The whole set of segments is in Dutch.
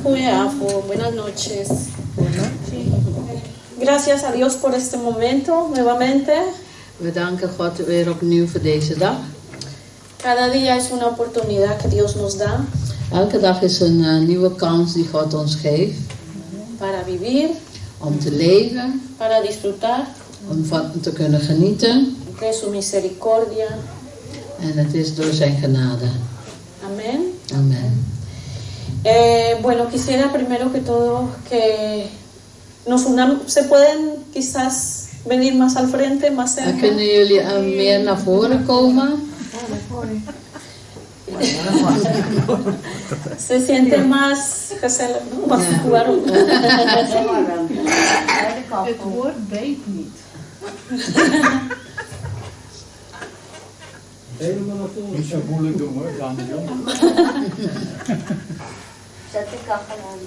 Goedenavond, buenas noches. Gracias a Dios por este momento nuevamente. We danken God weer opnieuw voor deze dag. Cada día es una oportunidad que Dios nos da. Elke dag is een nieuwe kans die God ons geeft. Para vivir. Om te leven. Para disfrutar. Om van te kunnen genieten. De su misericordia. En het is door zijn genade. Amén. Amen. Bueno, quisiera primero que todo que nos unamos. ¿Se pueden quizás venir más al frente, más cerca? Kunnen jullie meer naar voren komen? Se siente más, ¿no? Más claro. Het woord weet niet. Helemaal naar voren. Niet zo moeilijk doen hoor, Daniel. Zet de kachel aan.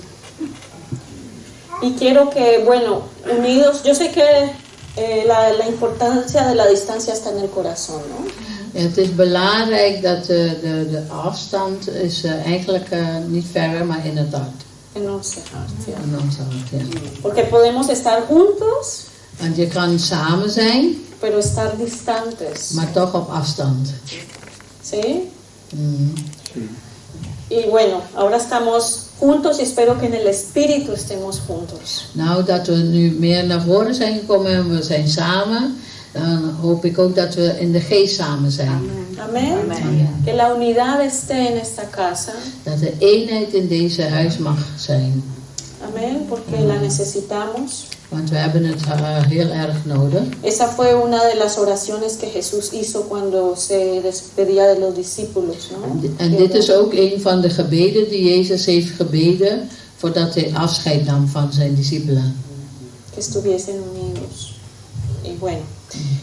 Y quiero que, bueno, unidos, yo sé que la importancia de la distancia está en el corazón, ¿no? Het is belangrijk dat de afstand is eigenlijk niet verder, maar in het hart. En ons hart, ja. In ons hart, ja. Porque podemos estar juntos, Want je kan samen zijn, pero estar distantes. maar toch op afstand. ¿Sí? Y bueno, ahora estamos juntos y espero que en el espíritu estemos juntos. Nou, dat we nu meer naar voren zijn gekomen en we zijn samen, dan hoop ik ook dat we in de geest samen zijn. Amén. Amén. Que la unidad esté en esta casa. Dat de eenheid in deze huis mag zijn. Amén, porque la necesitamos. Want we hebben het heel erg nodig. Esa fue una de las oraciones que Jesús hizo cuando se despedía de los discípulos, ¿no? En dit is ook een van de gebeden die Jezus heeft gebeden voordat hij afscheid nam van zijn discipelen. Que estuviesen unidos. Y bueno,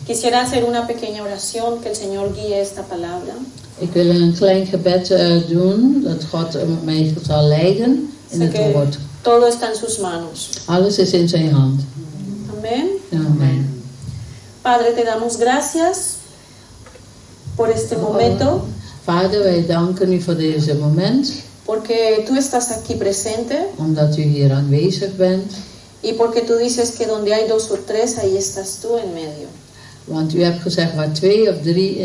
quisiera hacer una pequeña oración, que el Señor guíe esta palabra. Ik wil een klein gebed doen, dat God mij zal leiden in het woord. Todo está en sus manos. Alles is in zijn hand. Amén. Amen. Padre, te damos gracias por este momento. Vader, wij danken u voor deze moment. Porque tú estás aquí presente. Omdat u hier aanwezig bent. Y porque tú dices que donde hay 2 o 3, ahí estás tú en medio. Want u hebt gezegd waar 2 of 3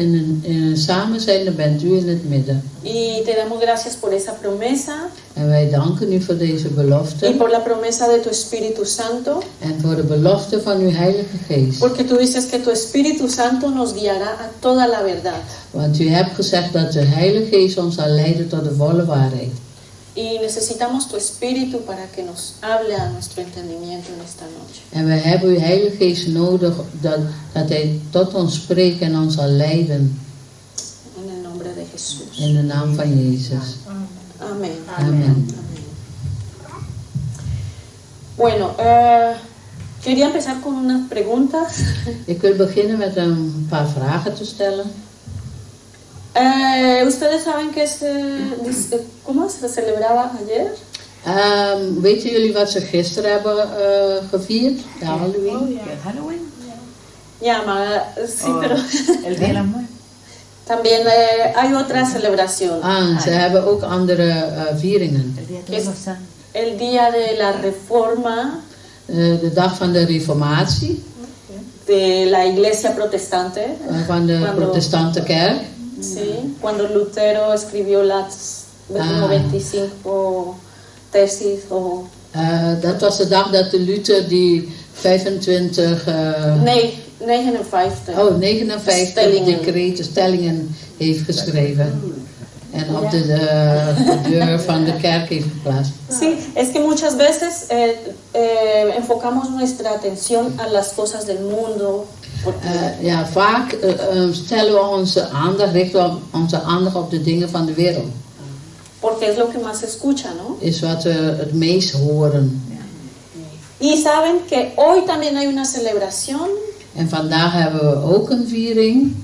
samen zijn, dan bent u in het midden. Y te damos gracias por esa promesa. En wij danken u voor deze belofte. Y por la promesa de tu Espíritu Santo. En voor de belofte van uw Heilige Geest. Porque tú dices que tu Espíritu Santo nos guiará a toda la verdad. Want u hebt gezegd dat de Heilige Geest ons zal leiden tot de volle waarheid. Y necesitamos tu Espíritu para que nos hable a nuestro entendimiento en esta noche. En we hebben uw Heilige Geest nodig dat hij tot ons spreekt en ons zal leiden. En el nombre de Jesús. In de naam van Jezus. Amén. Amen. Bueno, quería empezar con unas preguntas. Ik wil beginnen met een paar vragen te stellen. ¿Ustedes saben que cómo se celebraba ayer? Weten jullie wat ze gisteren hebben gevierd? De Halloween? Oh ja, Halloween. Ja, maar sí, pero El Día del Amor. también hay otra celebración. Ze hebben ook andere vieringen. El día de la Reforma. De dag van de Reformatie. De la Iglesia Protestante. Van de protestante kerk. Sí, cuando Lutero escribió las 25 tesis o... dat was de dag dat de Luther die 25... Nee, 59. Oh, 59 decreten, stellingen heeft geschreven. En op de deur van de kerk heeft geplaatst. Sí, es que muchas veces enfocamos nuestra atención a las cosas del mundo. Ja, vaak stellen we richten we onze aandacht op de dingen van de wereld. Porque es lo que más se escucha, ¿no? Is wat we het meest horen. Y saben que hoy también hay una celebración. En vandaag hebben we ook een viering.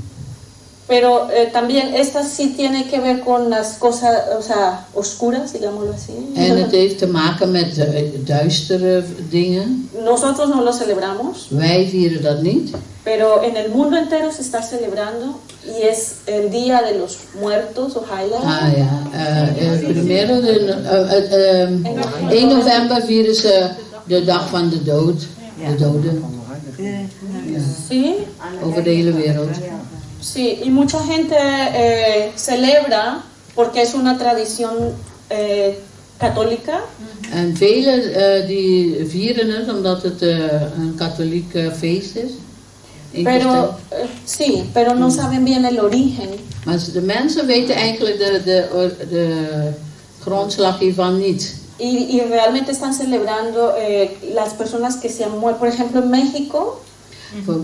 Pero también esta sí tiene que ver con las cosas, o sea, oscuras, digámoslo así. En het heeft te maken met duistere dingen. Nosotros no lo celebramos, Wij vieren dat niet. pero en el mundo entero se está celebrando y es el Día de los Muertos o Heiland. Ah ja, primero 1 november vieren ze de dag van de dood. De doden. Sí, Over de hele wereld. sí, y mucha gente celebra porque es una tradición católica. En velen die vieren het omdat het een katholiek feest is. Pero sí, pero no saben bien el origen. Maar de mensen weten eigenlijk de grondslag hiervan niet. Y realmente están celebrando las personas que se han muerto. Por ejemplo, en México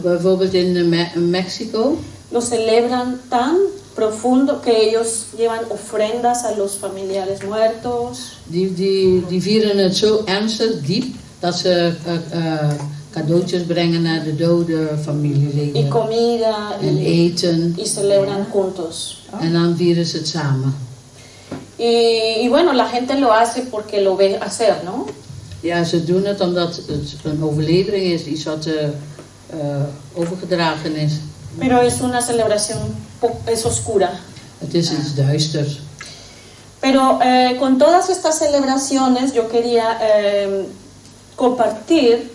Bijvoorbeeld in Mexico. lo celebran tan profundo que ellos llevan ofrendas a los familiares muertos. Die vieren het zo ernstig, diep, dat ze cadeautjes brengen naar de dode Y familieleden. comida En eten. y celebran juntos. En dan vieren ze het samen. Y bueno, la gente lo hace porque lo ve hacer, ¿no? Ja, ze doen het omdat het een overlevering is, iets wat overgedragen is. Pero es una celebración, es oscura. Het is iets duisters. Pero con todas estas celebraciones yo quería compartir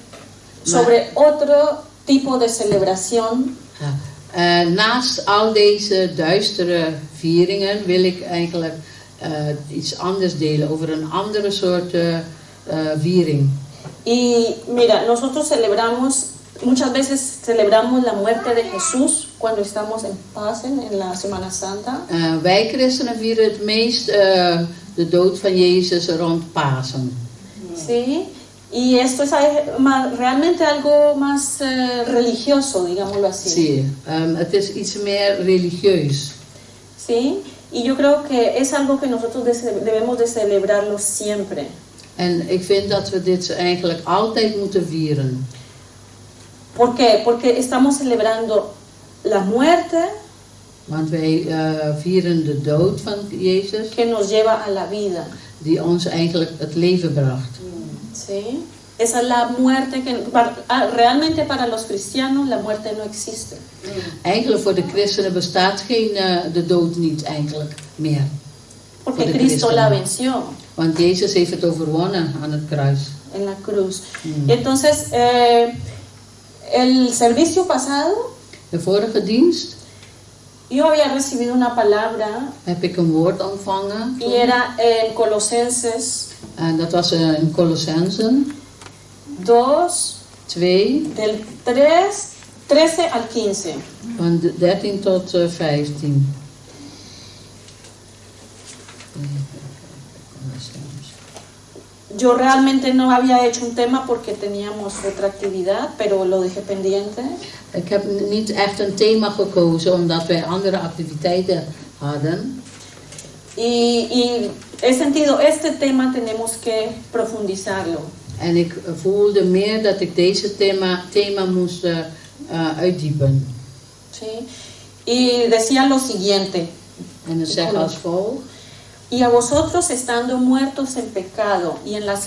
sobre otro tipo de celebración. Ja. Naast al deze duistere vieringen wil ik eigenlijk iets anders delen over een andere soort viering. Y mira, nosotros muchas veces celebramos la muerte de Jesús cuando estamos en Pasen, en la Semana Santa. Wij christenen vieren het meest de dood van Jezus rond Pasen. Sí, y esto es realmente algo más religioso, digámoslo así. Zie je, het is iets meer religieus. Sí, y yo creo que es algo que nosotros debemos de celebrarlo siempre. En ik vind dat we dit eigenlijk altijd moeten vieren. ¿Por qué? Porque estamos celebrando la muerte Want wij vieren de dood van Jezus, que nos lleva a la vida. die ons eigenlijk het leven bracht. ¿Sí? Esa es la muerte que realmente para los cristianos la muerte no existe. Eigenlijk voor de christenen bestaat de dood niet eigenlijk meer. Porque Voor de Cristo christenen. la venció Want Jezus heeft het overwonnen aan het kruis. en la cruz. Y entonces, el servicio pasado, De vorige dienst yo había recibido una palabra heb ik een woord ontvangen. y era en Colosenses En dat was in Colossensen 2, 2, del 13 al 15. van 13 tot 15. Yo realmente no había hecho un tema porque teníamos otra actividad, pero lo dejé pendiente. Ik heb niet echt een thema gekozen omdat wij andere activiteiten hadden. Y he sentido, este tema tenemos que profundizarlo. En ik voelde meer dat ik deze thema moest uitdiepen. ¿Sí? Y decía lo siguiente: En het zegt als volgt. y a vosotros estando muertos en pecado y en la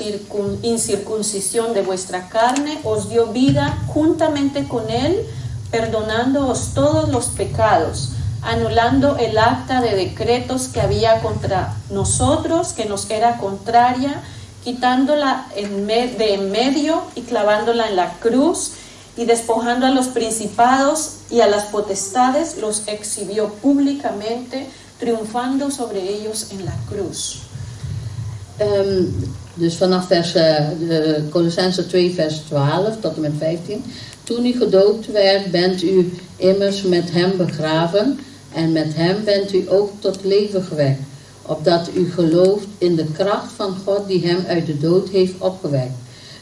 incircuncisión de vuestra carne, os dio vida juntamente con él, perdonándoos todos los pecados, anulando el acta de decretos que había contra nosotros, que nos era contraria, quitándola de en medio y clavándola en la cruz, y despojando a los principados y a las potestades, los exhibió públicamente, triunfando sobre ellos en la cruz. Dus vanaf Colossenzen 2 vers 12 tot en met 15. Toen u gedoopt werd, bent u immers met hem begraven en met hem bent u ook tot leven gewekt, opdat u gelooft in de kracht van God die hem uit de dood heeft opgewekt.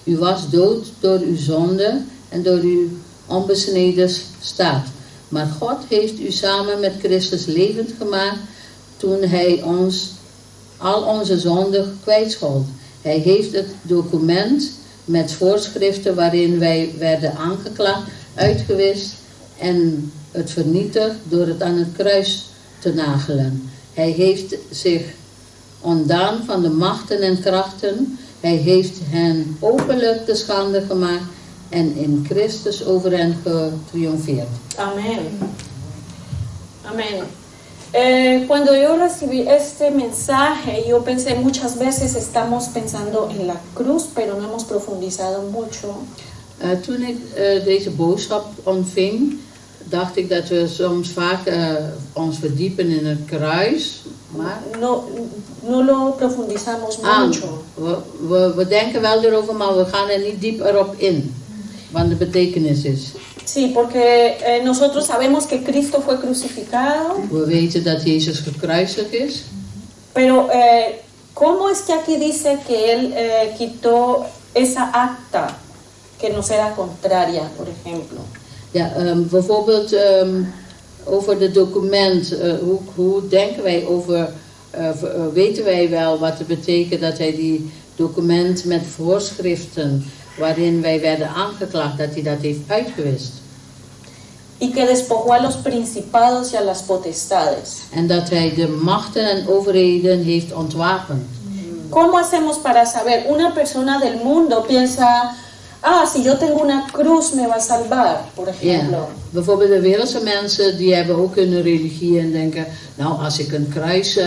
U was dood door uw zonde en door uw onbesneden staat. Maar God heeft u samen met Christus levend gemaakt toen hij ons al onze zonden kwijtschold. Hij heeft het document met voorschriften waarin wij werden aangeklaagd uitgewist en het vernietigd door het aan het kruis te nagelen. Hij heeft zich ontdaan van de machten en krachten. Hij heeft hen openlijk te schande gemaakt en in Christus over hen getriomfeerd. Amén. Amén. Cuando yo recibí este mensaje, yo pensé muchas veces estamos pensando en la cruz, pero no hemos profundizado mucho. Toen ik deze boodschap ontving, dacht ik dat we soms vaak ons verdiepen in het kruis. Maar No lo profundizamos mucho. we denken wel erover, maar we gaan er niet diep erop in, wat de betekenis is. Sí, porque nosotros sabemos que Cristo fue crucificado, We weten dat Jezus gekruisigd is. pero ¿cómo es que aquí dice que Él quitó esa acta que nos era contraria, por ejemplo? Ja, bijvoorbeeld over het document, hoe denken wij over, weten wij wel wat het betekent dat hij die document met voorschriften waarin wij werden aangeklaagd, dat hij dat heeft uitgewist. Y que despojó a los principados y a las potestades. En dat hij de machten en overheden heeft ontwapend. ¿Cómo hacemos para saber? Una persona del mundo piensa, si yo tengo una cruz me va a salvar, por ejemplo. Ja, bijvoorbeeld de wereldse mensen die hebben ook hun religie en denken, nou als ik een kruis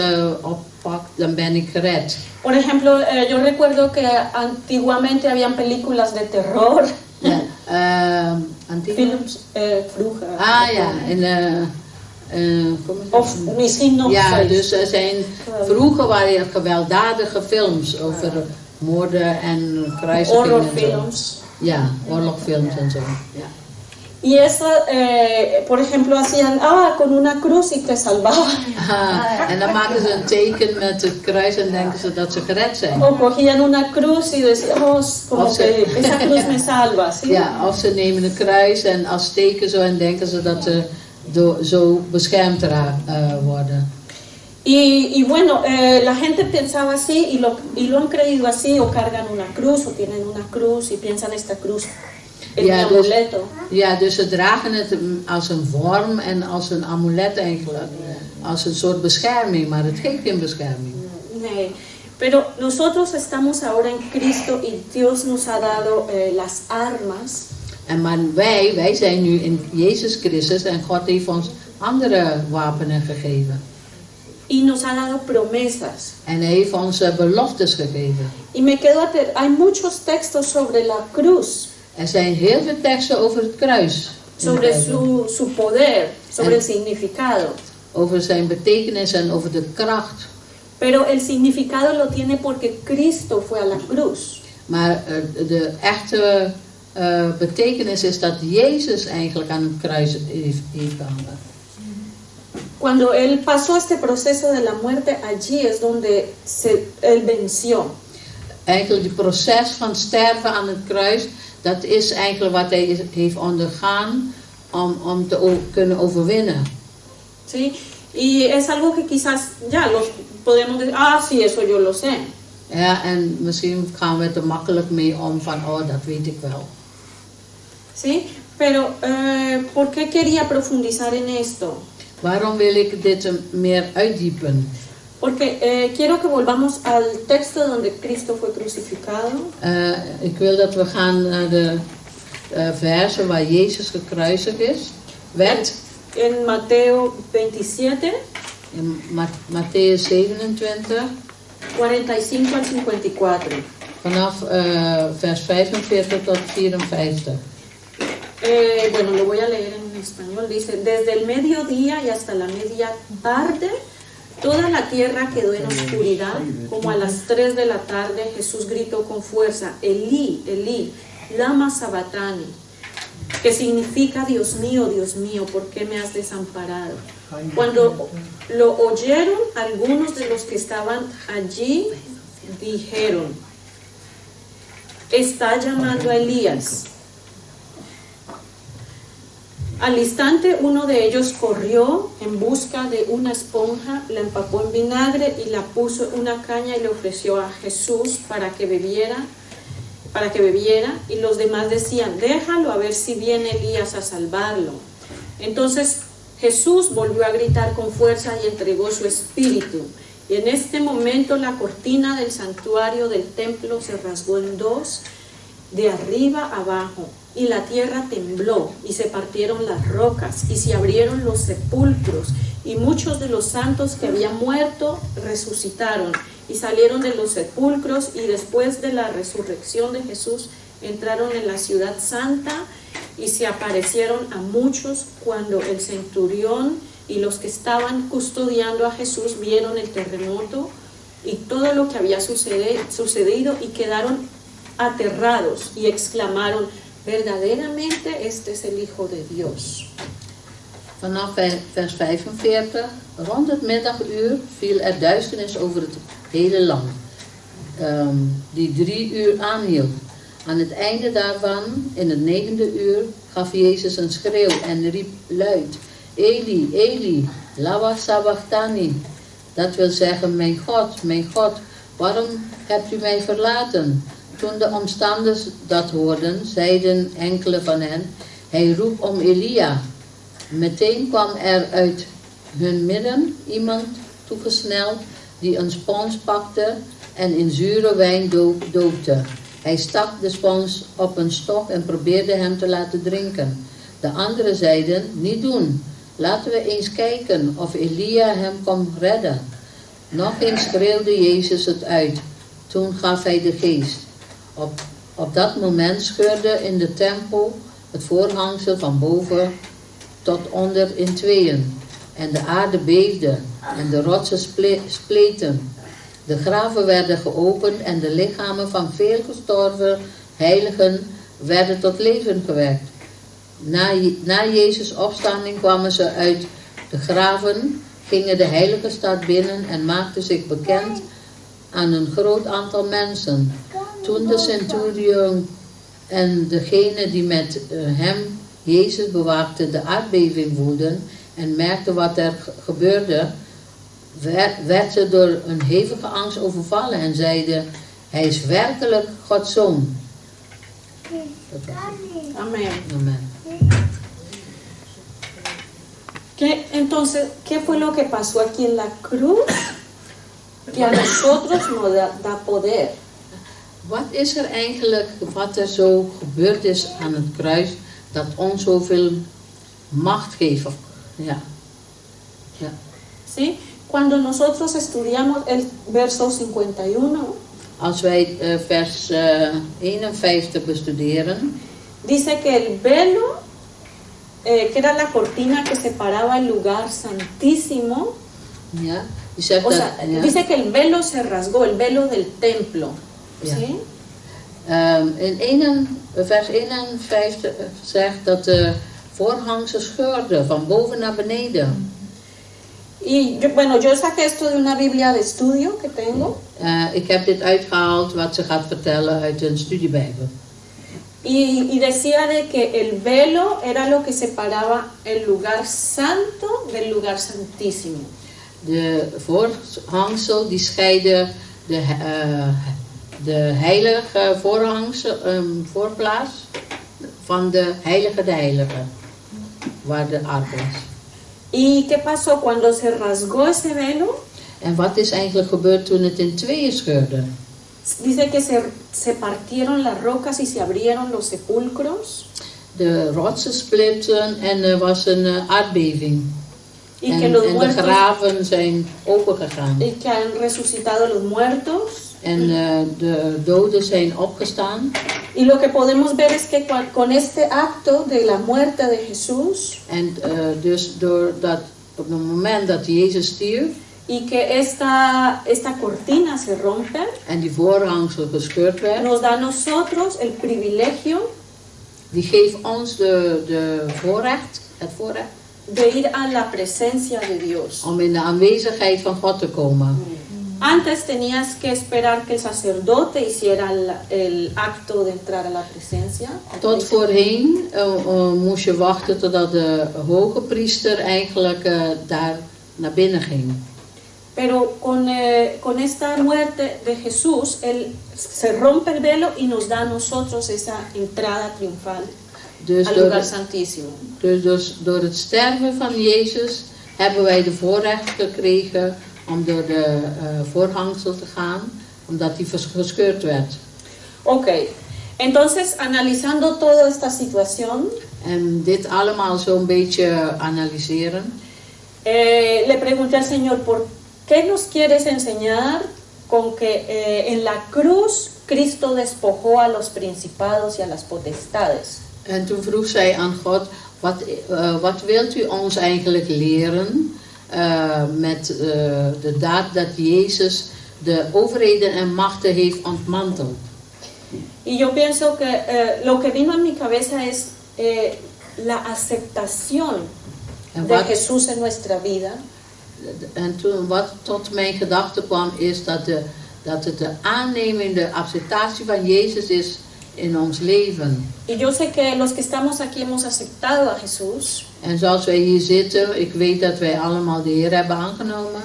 oppak dan ben ik gered. Por ejemplo, yo recuerdo que antiguamente habían películas de terror, Ja, films, brujas. ja, Of misschien nog ja, steeds. dus er zijn, vroeger waren er gewelddadige films over moorden en kruisigingen. Horrorfilms. Ja, oorlogfilms en zo. Ja. Y eso, por ejemplo, hacían, con una cruz y te salvaban. En dan maken ze een teken met het kruis en denken ze dat ze gered zijn. O cogían una cruz y decían, como O sea, que esa cruz me salva, ¿sí? Ja, of ze nemen een kruis en als teken zo en denken ze dat ze zo beschermd worden. Y bueno, la gente pensaba así y lo han creído así, o cargan una cruz o tienen una cruz y piensan esta cruz es mi amuleto. Ja, dus ze dragen het als een vorm en als een amulet eigenlijk. Als een soort bescherming, maar het geeft geen bescherming. Nee. Pero nosotros estamos ahora en Cristo y Dios nos ha dado las armas. En maar wij zijn nu in Jezus Christus en God heeft ons andere wapenen gegeven. Y nos ha dado promesas. En hij heeft ons beloftes gegeven. Y me quedo hay muchos textos sobre la cruz. Er zijn heel veel teksten over het kruis. Sobre su poder, sobre el significado. Over zijn betekenis en over de kracht. Pero el significado lo tiene porque Cristo fue a la cruz. Maar de echte betekenis is dat Jezus eigenlijk aan het kruis heeft gehangen. Cuando él pasó este proceso de la muerte, allí es donde él venció. Eigenlijk het proces van sterven aan het kruis, dat is eigenlijk wat hij heeft ondergaan om te kunnen overwinnen. ¿Sí? Y es algo que quizás ya los podemos decir, sí, eso yo lo sé. Ja, en misschien gaan we er makkelijk mee om van, dat weet ik wel. ¿Sí? Pero, ¿por qué quería profundizar en esto? Waarom wil ik dit meer uitdiepen? Porque quiero que volvamos al texto donde Cristo fue crucificado. Ik wil dat we gaan naar de versen waar Jezus gekruisigd werd. En Mateo 27. In Matthäus 27. 45 al 54. Vanaf vers 45 tot 54. Bueno, lo voy a leer en español. Dice, desde el mediodía y hasta la media tarde, toda la tierra quedó en oscuridad. Como a las 3 de la tarde, Jesús gritó con fuerza, Elí, Elí, lama sabatani, que significa, Dios mío, ¿por qué me has desamparado? Cuando lo oyeron, algunos de los que estaban allí dijeron, está llamando a Elías. Al instante uno de ellos corrió en busca de una esponja, la empapó en vinagre y la puso en una caña y le ofreció a Jesús para que bebiera, y los demás decían, déjalo a ver si viene Elías a salvarlo. Entonces Jesús volvió a gritar con fuerza y entregó su espíritu. Y en este momento la cortina del santuario del templo se rasgó en dos, de arriba a abajo, y la tierra tembló, y se partieron las rocas, y se abrieron los sepulcros, y muchos de los santos que habían muerto resucitaron, y salieron de los sepulcros, y después de la resurrección de Jesús, entraron en la ciudad santa, y se aparecieron a muchos. Cuando el centurión y los que estaban custodiando a Jesús vieron el terremoto y todo lo que había sucedido, y quedaron aterrados y exclamaron: verdaderamente este es el Hijo de Dios. Vanaf vers 45, rond het middaguur viel er duisternis over het hele land, die 3 uur aanhield. Aan het einde daarvan, in het 9e uur, gaf Jezus een schreeuw en riep luid: Eli, Eli, lama sabachthani. Dat wil zeggen: mijn God, waarom hebt u mij verlaten? Toen de omstanders dat hoorden, zeiden enkele van hen: hij roept om Elia. Meteen kwam er uit hun midden iemand toegesneld die een spons pakte en in zure wijn doopte. Hij stak de spons op een stok en probeerde hem te laten drinken. De anderen zeiden: niet doen, laten we eens kijken of Elia hem kon redden. Nog eens schreeuwde Jezus het uit. Toen gaf hij de geest. Op dat moment scheurde in de tempel het voorhangsel van boven tot onder in tweeën. En de aarde beefde en de rotsen spleten. De graven werden geopend en de lichamen van veel gestorven heiligen werden tot leven gewekt. Na Jezus' opstanding kwamen ze uit de graven, gingen de heilige stad binnen en maakten zich bekend aan een groot aantal mensen. Toen de centurion en degene die met hem Jezus bewaakte de aardbeving voelden en merkten wat er gebeurde, werd ze door een hevige angst overvallen en zeiden: hij is werkelijk Gods zoon. Amén. Amen. Entonces, ¿qué fue lo que pasó aquí en la cruz? Que a nosotros nos da poder. Wat is er eigenlijk, wat er zo gebeurd is aan het kruis, dat ons zoveel macht geeft? Ja. Ja. ¿Sí? Cuando nosotros estudiamos el verso 51, Als wij vers 51 bestuderen, dice que el velo, que era la cortina que separaba el lugar santísimo, ja, die zegt o dat, sea, ja, dice que el velo se rasgó, el velo del templo. Ja. ¿Sí? in vers 51 zegt dat de voorhangsel scheurde van boven naar beneden. Y yo saqué esto de una Biblia de estudio que tengo. Ik heb dit uitgehaald wat ze gaat vertellen uit een studiebijbel. Y decía de que el velo era lo que separaba el lugar santo del lugar santísimo. De voorhangsel die scheidde de heilige voorplaats van de heilige, waar de ark was. ¿Y qué pasó cuando se rasgó ese velo? En wat is eigenlijk gebeurd toen het in tweeën scheurde? Dice que se partieron las rocas y se abrieron los sepulcros. De rotsen splitsen en er was een aardbeving. Y En que los de muertos, graven zijn opengegaan. y que han resucitado los muertos. En de doden zijn opgestaan. Y lo que podemos ver es que con este acto de la muerte de Jesús, En dus doordat op het moment dat Jezus stierf y que esta cortina se rompe, en die voorhangsel gescheurd werd, nos da a nosotros el privilegio die geeft ons het voorrecht de ir a la presencia de Dios. om in de aanwezigheid van God te komen. Antes tenías que esperar que el sacerdote hiciera el acto de entrar a la presencia. Tot voorheen moest je wachten totdat de hoge priester eigenlijk daar naar binnen ging. Pero con esta muerte de Jesús, Él se rompe el velo y nos da a nosotros esa entrada triunfal. Dus al lugar santísimo. Dus door het sterven van Jezus hebben wij de voorrecht gekregen om door de voorhangsel te gaan, omdat die gescheurd werd. Ok, entonces analizando toda esta situación, En dit allemaal zo'n beetje analyseren. le pregunté al Señor, ¿por qué nos quieres enseñar con que en la cruz Cristo despojó a los principados y a las potestades? En toen vroeg zij aan God, wat wilt u ons eigenlijk leren met de daad dat Jezus de overheden en machten heeft ontmanteld? Y yo pienso que lo que vino en mi cabeza es la aceptación En de wat, Jesús en nuestra vida. en toen wat tot mijn gedachte kwam is dat het de aannemende acceptatie van Jezus is in ons leven. Y yo sé que los que estamos aquí hemos aceptado a Jesús, En zoals wij hier zitten, ik weet dat wij allemaal de Heer hebben aangenomen.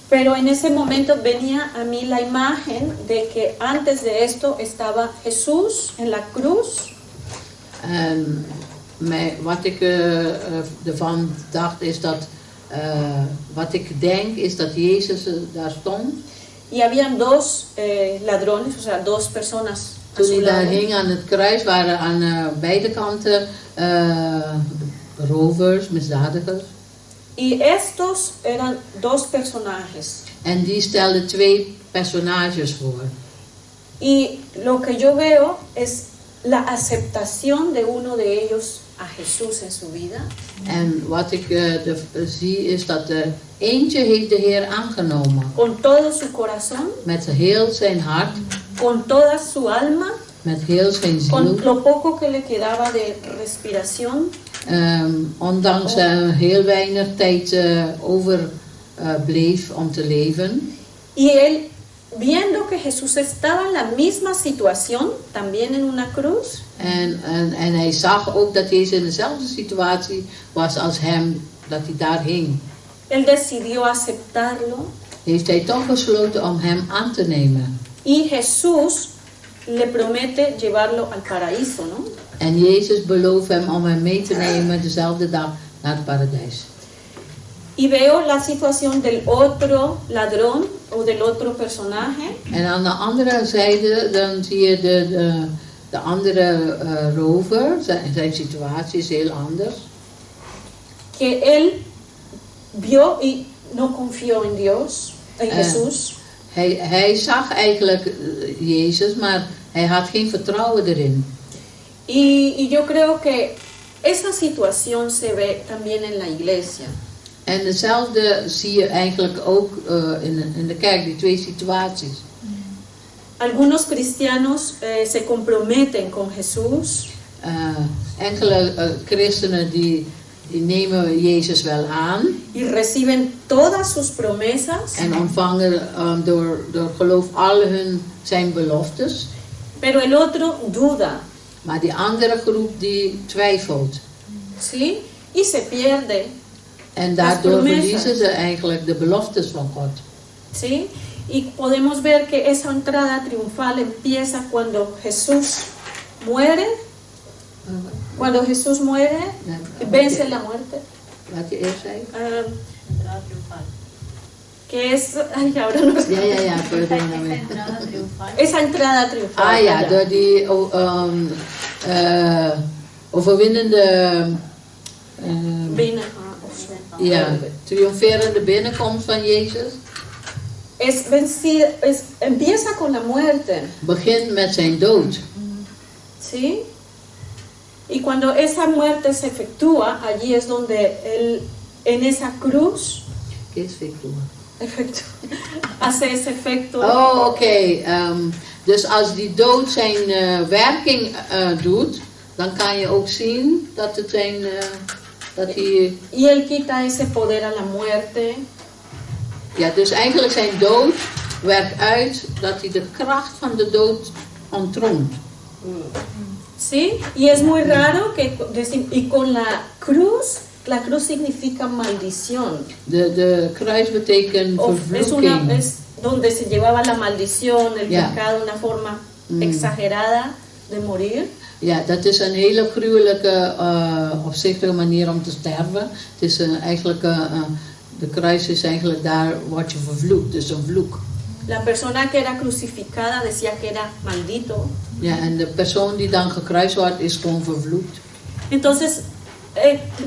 pero en ese momento venía a mí la imagen de que antes de esto estaba Jesús en la cruz. En wat ik ervan dacht is dat, wat ik denk is dat Jezus daar stond. Y habían dos ladrones, o sea, dos personas a Toen su hij daar lado. hing aan het kruis waren aan beide kanten rovers, misdadigers. Y estos eran dos personajes. En die stelden twee personages voor. Y lo que yo veo es la aceptación de uno de ellos a Jesús en su vida. En wat ik zie is dat eentje heeft de Heer aangenomen. Con todo su corazón, Met heel zijn hart, con toda su alma, met heel zijn ziel. con lo poco que le quedaba de respiración. Ondanks heel weinig tijd overbleef om te leven. Y él, viendo que Jesús estaba en la misma situación, también en una cruz, En hij zag ook dat Jezus in dezelfde situatie was als hem, dat hij daar hing. él decidió aceptarlo. Heeft hij toch besloten om hem aan te nemen. Y Jesús le promete llevarlo al paraíso, ¿no? En Jezus belooft hem om hem mee te nemen dezelfde dag naar het paradijs. Y veo la situación del otro ladrón o del otro personaje En aan de andere zijde dan zie je de andere rover, zijn situatie is heel anders. que él vio y no confió en Dios, en Jesús. Hij zag eigenlijk Jezus, maar hij had geen vertrouwen erin. Y yo creo que esa situación se ve también en la iglesia. En hetzelfde zie je eigenlijk ook in de kerk, die twee situaties. Algunos cristianos se comprometen con Jesús Enkele christenen die nemen Jezus wel aan y reciben todas sus promesas, en ontvangen door geloof al zijn beloftes. pero el otro duda, Maar die andere groep die twijfelt. ¿sí? Y se pierde, En daardoor verliezen ze eigenlijk de beloftes van God. ¿sí? Y podemos ver que esa entrada triunfal empieza cuando Jesús muere. Cuando Jesús muere, vence la muerte. Wat je eerst zei? Que es, ay, ahora no sé. Ja, perdóname. Esa entrada triunfal. Ah ja, allá. door die overwinnende, Binnen, ja, triomferende binnenkomst van Jezus. es vencida, empieza con la muerte, Begint met zijn dood. ¿sí? Y cuando esa muerte se efectúa, allí es donde él, en esa cruz, hace ese efecto. Oh, oké. Dus als die dood zijn werking doet, dan kan je ook zien dat het zijn, dat hij... Y él quita ese poder a la muerte. Ja, dus eigenlijk zijn dood werkt uit dat hij de kracht van de dood ontroont. ¿Sí? Y es muy raro que y con la cruz significa maldición. De kruis betekent vervloeking. Es donde se llevaba la maldición, el Ja. pecado de una forma exagerada. de morir. Ja, dat is een hele gruwelijke, opzichtige manier om te sterven. Het is eigenlijk, de kruis is eigenlijk daar wat je vervloekt, dus een vloek. La persona que era crucificada decía que era maldito. Ja, en de persoon die dan gekruist wordt, is gewoon vervloekt. Entonces,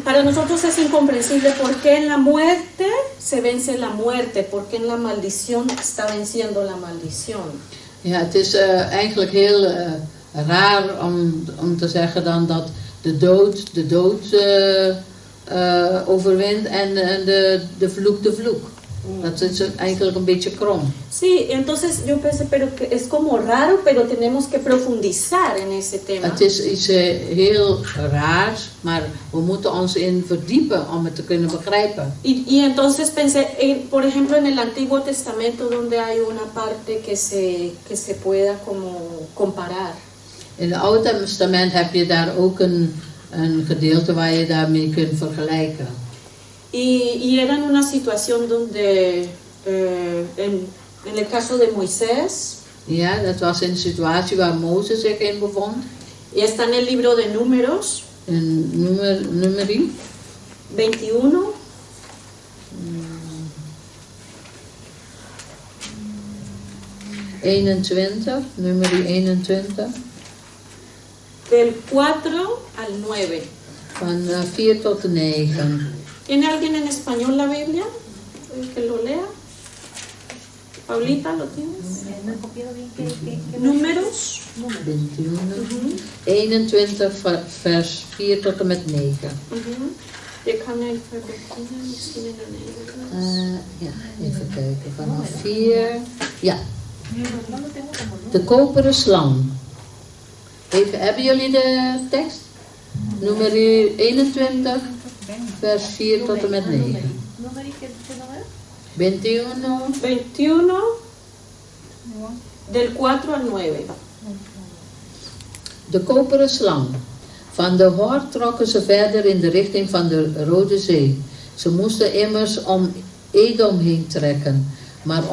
para nosotros es incomprensible por qué en la muerte se vence la muerte, por qué en la maldición está venciendo la maldición. Ja, het is eigenlijk heel raar om te zeggen dan dat de dood overwint en de vloek de vloek. Dat is eigenlijk een beetje krom. Sí, entonces yo pensé, pero que es como raro, pero tenemos que profundizar en ese tema. Het is iets heel raars, maar we moeten ons in verdiepen om het te kunnen begrijpen. Y entonces pensé, por ejemplo, en el Antiguo Testamento, donde hay una parte que se pueda como comparar. In het Oude Testament heb je daar ook een gedeelte waar je daarmee kunt vergelijken. Y era en una situación donde, en el caso de Moisés, Ja, dat was in de situatie waar Mozes zich in bevond. y está en el libro de Números In Numeri 21, Numeri 21, del 4 al 9. van 4 tot 9. ¿Tiene alguien en español la Biblia? Que lo lea. Paulita, ¿lo tienes? No he copiado bien que Números 21, 21 vers 4 tot en met 9. Je kan even beginnen, misschien in het Nederlands. Ja, even kijken, vanaf 4. Ja, de koperen slang. Even, hebben jullie de tekst? Nummer 21, vers 4 tot en met 9. 21. 21, del 4 al 9. De koperen slang. Van de Hor trokken ze verder in de richting van de Rode Zee. Ze moesten immers om Edom heen trekken. Maar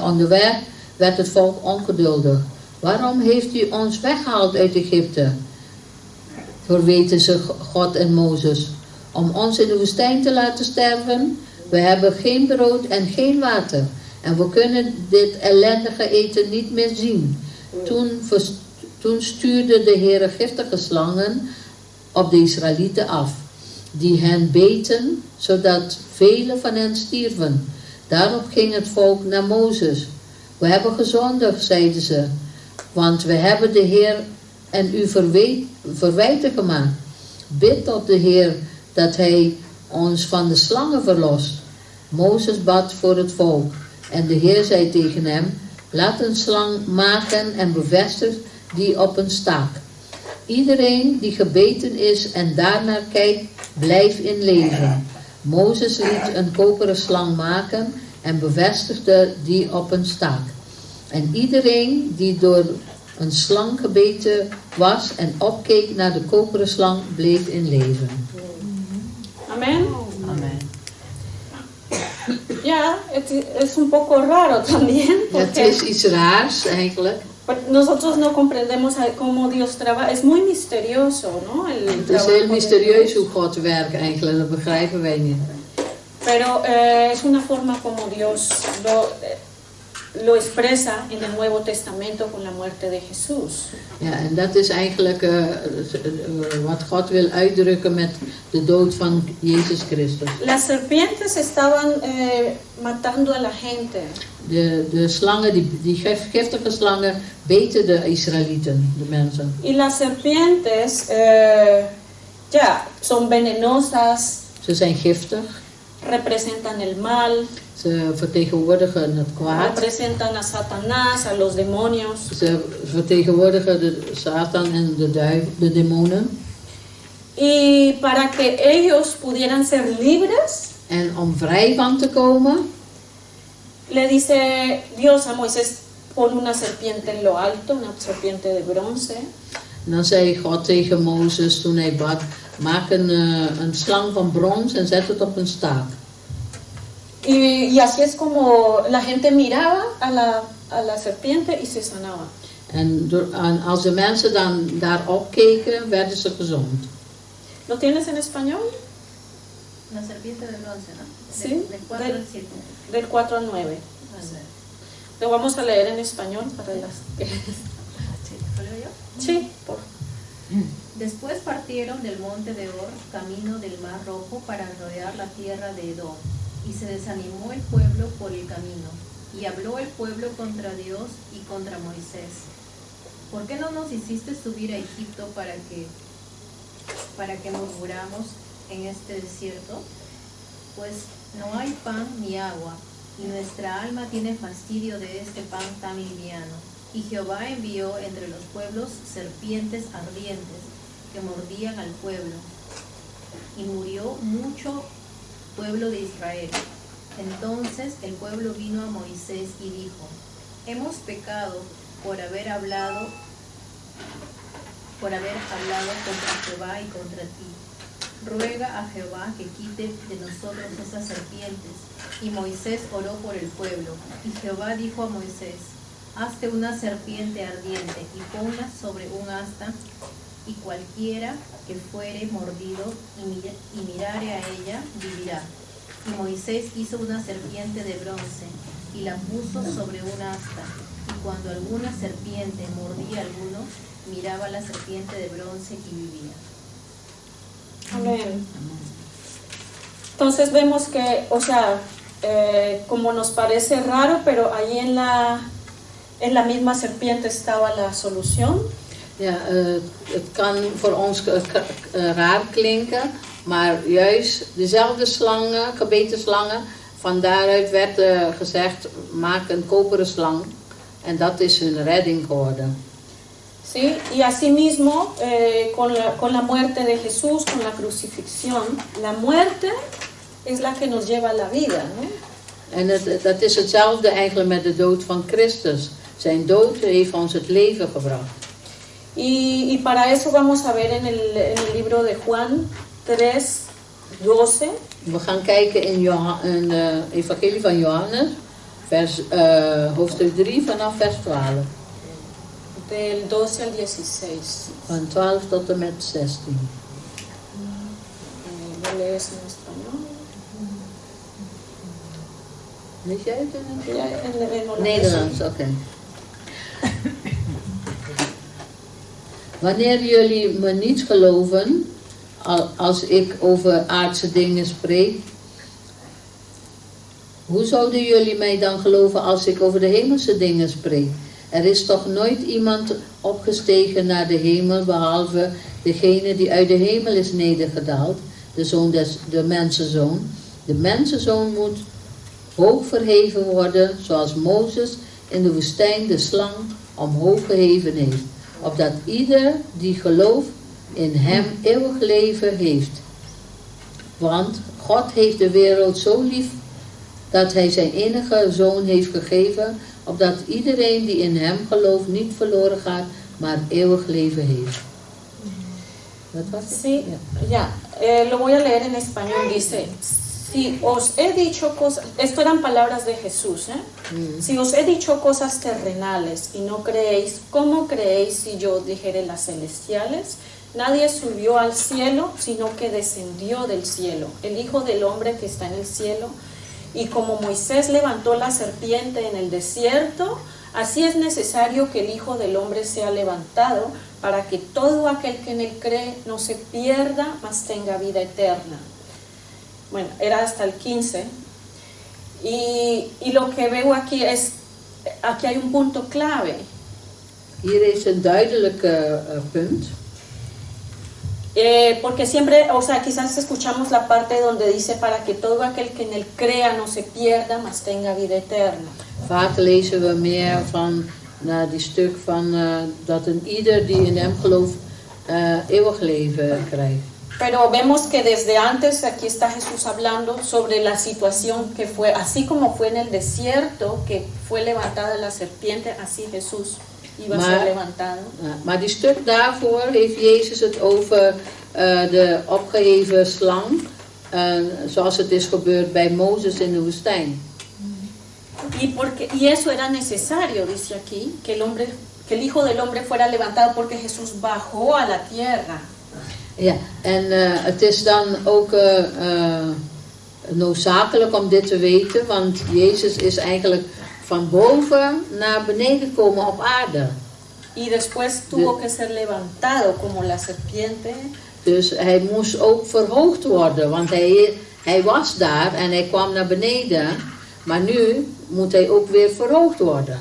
onderweg werd het volk ongeduldig. Waarom heeft u ons weggehaald uit Egypte? Verweten ze God en Mozes. Om ons in de woestijn te laten sterven? We hebben geen brood en geen water. En we kunnen dit ellendige eten niet meer zien. Toen stuurde de Heer giftige slangen op de Israëlieten af, die hen beten, zodat velen van hen stierven. Daarop ging het volk naar Mozes. We hebben gezondigd, zeiden ze, want we hebben de Heer en u verwijten gemaakt. Bid tot de Heer dat hij ons van de slangen verlost. Mozes bad voor het volk en de Heer zei tegen hem, laat een slang maken en bevestig die op een staak. Iedereen die gebeten is en daarnaar kijkt, blijft in leven. Mozes liet een koperen slang maken en bevestigde die op een staak. En iedereen die door een slang gebeten was en opkeek naar de koperen slang, bleef in leven. Amén. Amén. Ya, es un poco raro también, Het porque is iets raars eigenlijk. nosotros no comprendemos cómo Dios trabaja. Es muy misterioso, ¿no? Het is heel mysterieus hoe God werkt eigenlijk, dat begrijpen wij niet. Pero es una forma como Dios lo expresa en el Nuevo Testamento con la muerte de Jesús. Ja, en dat is eigenlijk wat God wil uitdrukken met de dood van Jezus Christus. Las serpientes estaban matando a la gente. De slangen, die giftige slangen, beten de Israëlieten, de mensen. Y las serpientes son venenosas, Ze zijn giftig, representan el mal, ze vertegenwoordigen het kwaad, representan a Satanás, a los demonios. ze vertegenwoordigen de Satan en de demonen. Y para que ellos pudieran ser libres, En om vrij van te komen, le dice Dios a Moisés, pon una serpiente en lo alto, una serpiente de bronce. dan zei God tegen Mozes toen hij bad, maak een slang van brons en zet het op een staak. Y así es como la gente miraba a la serpiente y se sanaba. En als de mensen dan daarop keken, werden ze gezond. ¿Lo tienes en español? La serpiente de bronce, ¿no? Sí. Del 4 al 7. Del 4 al 9. Lo vamos a leer en español para las que... ¿Lo leo yo? Sí, por... Después partieron del monte de Or, camino del Mar Rojo, para rodear la tierra de Edom. Y se desanimó el pueblo por el camino. Y habló el pueblo contra Dios y contra Moisés. ¿Por qué no nos hiciste subir a Egipto para que murmuramos en este desierto? Pues no hay pan ni agua, y nuestra alma tiene fastidio de este pan tan liviano. Y Jehová envió entre los pueblos serpientes ardientes que mordían al pueblo, y murió mucho pueblo de Israel. Entonces el pueblo vino a Moisés y dijo: hemos pecado por haber hablado contra Jehová y contra ti. Ruega a Jehová que quite de nosotros esas serpientes. Y Moisés oró por el pueblo. Y Jehová dijo a Moisés: hazte una serpiente ardiente y ponla sobre un asta, y cualquiera que fuere mordido y mirare a ella, vivirá. Y Moisés hizo una serpiente de bronce y la puso sobre un asta. Y cuando alguna serpiente mordía a alguno, miraba la serpiente de bronce y vivía. Amén. Entonces vemos que, o sea, como nos parece raro, pero allí en la misma serpiente estaba la solución. Ja, het kan voor ons raar klinken, maar juist dezelfde slangen, gebeterslangen, van daaruit werd gezegd, maak een koperen slang. En dat is hun redding geworden. ¿Sí? Y asimismo, con la muerte de Jesús, con la crucifixión, la muerte es la que nos lleva a la vida, ¿no? En dat is hetzelfde eigenlijk met de dood van Christus. Zijn dood heeft ons het leven gebracht. Y para eso vamos a ver en el libro de Juan 3:12. We gaan kijken in de evangelie van Johannes, hoofdstuk 3 vanaf vers 12. Del 12 al 16. Van 12 tot en met 16. ¿Lo lees en español? Lees jij het in het Ja, en Nederlands? Oké. Wanneer jullie me niet geloven als ik over aardse dingen spreek, hoe zouden jullie mij dan geloven als ik over de hemelse dingen spreek? Er is toch nooit iemand opgestegen naar de hemel behalve degene die uit de hemel is nedergedaald, de mensenzoon. De mensenzoon moet hoog verheven worden, zoals Mozes in de woestijn de slang omhoog geheven heeft, opdat ieder die gelooft in hem eeuwig leven heeft. Want God heeft de wereld zo lief dat hij zijn enige zoon heeft gegeven, opdat iedereen die in hem gelooft niet verloren gaat, maar eeuwig leven heeft. ¿Wat was het? Sí, ya. Lo voy a leer en español. Dice: si os he dicho cosas, esto eran palabras de Jesús, ¿eh? Si os he dicho cosas terrenales y no creéis, ¿cómo creéis si yo dijere las celestiales? Nadie subió al cielo, sino que descendió del cielo, el Hijo del Hombre que está en el cielo. Y como Moisés levantó la serpiente en el desierto, así es necesario que el Hijo del Hombre sea levantado, para que todo aquel que en él cree no se pierda, mas tenga vida eterna. Bueno, era hasta el 15. Y lo que veo aquí es, aquí hay un punto clave. Hier is een duidelijke punt. Porque siempre, o sea, quizás escuchamos la parte donde dice para que todo aquel que en él crea no se pierda, mas tenga vida eterna. Vaak lezen we meer van die stuk van dat een ieder die in hem gelooft eeuwig leven krijgt. Pero vemos que desde antes aquí está Jesús hablando sobre la situación que fue, así como fue en el desierto, que fue levantada la serpiente, así Jesús iba a ser levantado. Maar die stuk daarvoor heeft Jezus het over de opgeheven slang, zoals het is gebeurd bij Mozes in de woestijn. Y eso era necesario, dice aquí, que el hombre que el Hijo del Hombre fuera levantado porque Jesús bajó a la tierra. Ja, en het is dan ook noodzakelijk om dit te weten, want Jezus is eigenlijk van boven naar beneden gekomen op aarde. Y después tuvo que ser levantado como la serpiente. Dus hij moest ook verhoogd worden, want hij was daar en hij kwam naar beneden. Maar nu moet hij ook weer verhoogd worden.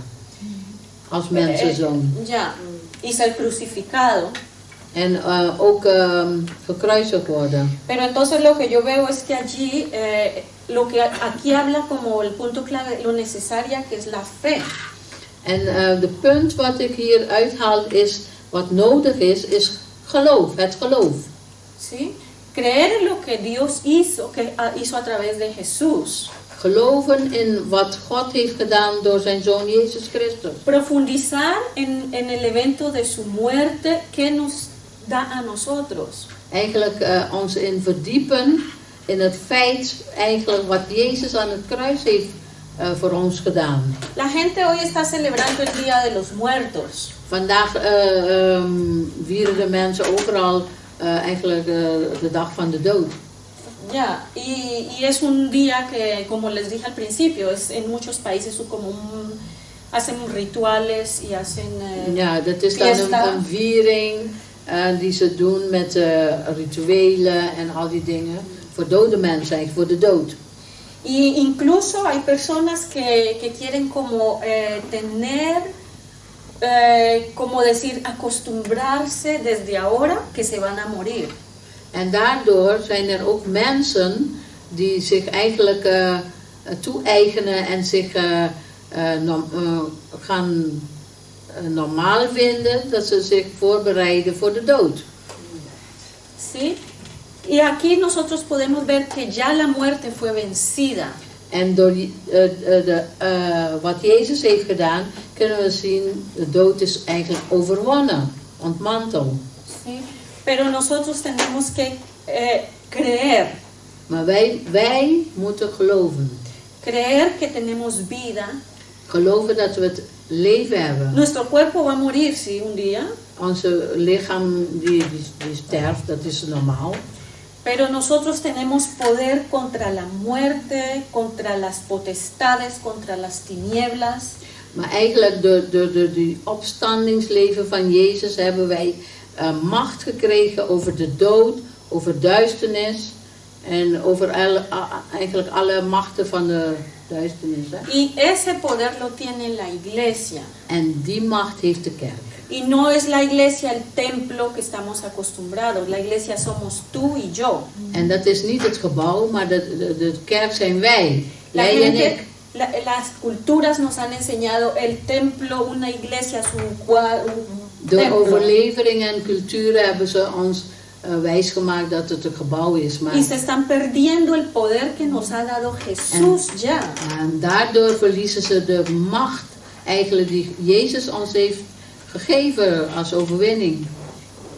Als mensenzoon. Ya, y ser crucificado. En ook gekruisigd worden. Pero entonces lo que yo veo es que allí, lo que aquí habla como el punto clave, lo necesaria que es la fe. En de punt wat ik hier uithaal is, wat nodig is geloof, het geloof. ¿Sí? Creer en lo que Dios hizo, que hizo a través de Jesús. Geloven in wat God heeft gedaan door zijn Zoon Jezus Christus. Profundizar en el evento de su muerte que nos da a nosotros. Eigenlijk ons in verdiepen in het feit eigenlijk wat Jezus aan het kruis heeft voor ons gedaan. La gente hoy está celebrando el Día de los Muertos. Vandaag vieren de mensen overal eigenlijk de dag van de dood. Ya, y es un día que, como les dije al principio, es en muchos países como hacen rituales y hacen ja, dat is dan een viering die ze doen met rituelen en al die dingen. Voor dode mensen, eigenlijk voor de dood. Y incluso hay personas que quieren como tener, como decir, acostumbrarse desde ahora que se van a morir. En daardoor zijn er ook mensen die zich eigenlijk toe-eigenen en zich gaan normaal vinden dat ze zich voorbereiden voor de dood. ¿Sí? Y aquí nosotros podemos ver que ya la muerte fue vencida. En door wat Jezus heeft gedaan, kunnen we zien, de dood is eigenlijk overwonnen, ontmanteld. ¿Sí? Pero nosotros tenemos que creer. Maar wij moeten geloven. Creer que tenemos vida. Geloven dat we het leven hebben. Nuestro cuerpo va a morir, sí, un día. Onze lichaam die sterft, dat is normaal. Pero nosotros tenemos poder contra la muerte, contra las potestades, contra las tinieblas. Maar eigenlijk door die opstandingsleven van Jezus hebben wij macht gekregen over de dood, over duisternis en over eigenlijk alle machten van de duisternis. Hè? Y ese poder lo tiene la iglesia. En die macht heeft de kerk. Y no es la iglesia el templo que estamos acostumbrados. La iglesia somos tú y yo. En dat is niet het gebouw, maar de kerk zijn wij. Jij en ik. Las culturas nos han enseñado el templo, una iglesia, Door overleveringen en culturen hebben ze ons wijsgemaakt dat het een gebouw is. Maar y se están perdiendo el poder que nos ha dado Jesús ya. En daardoor verliezen ze de macht eigenlijk die Jezus ons heeft gegeven als overwinning.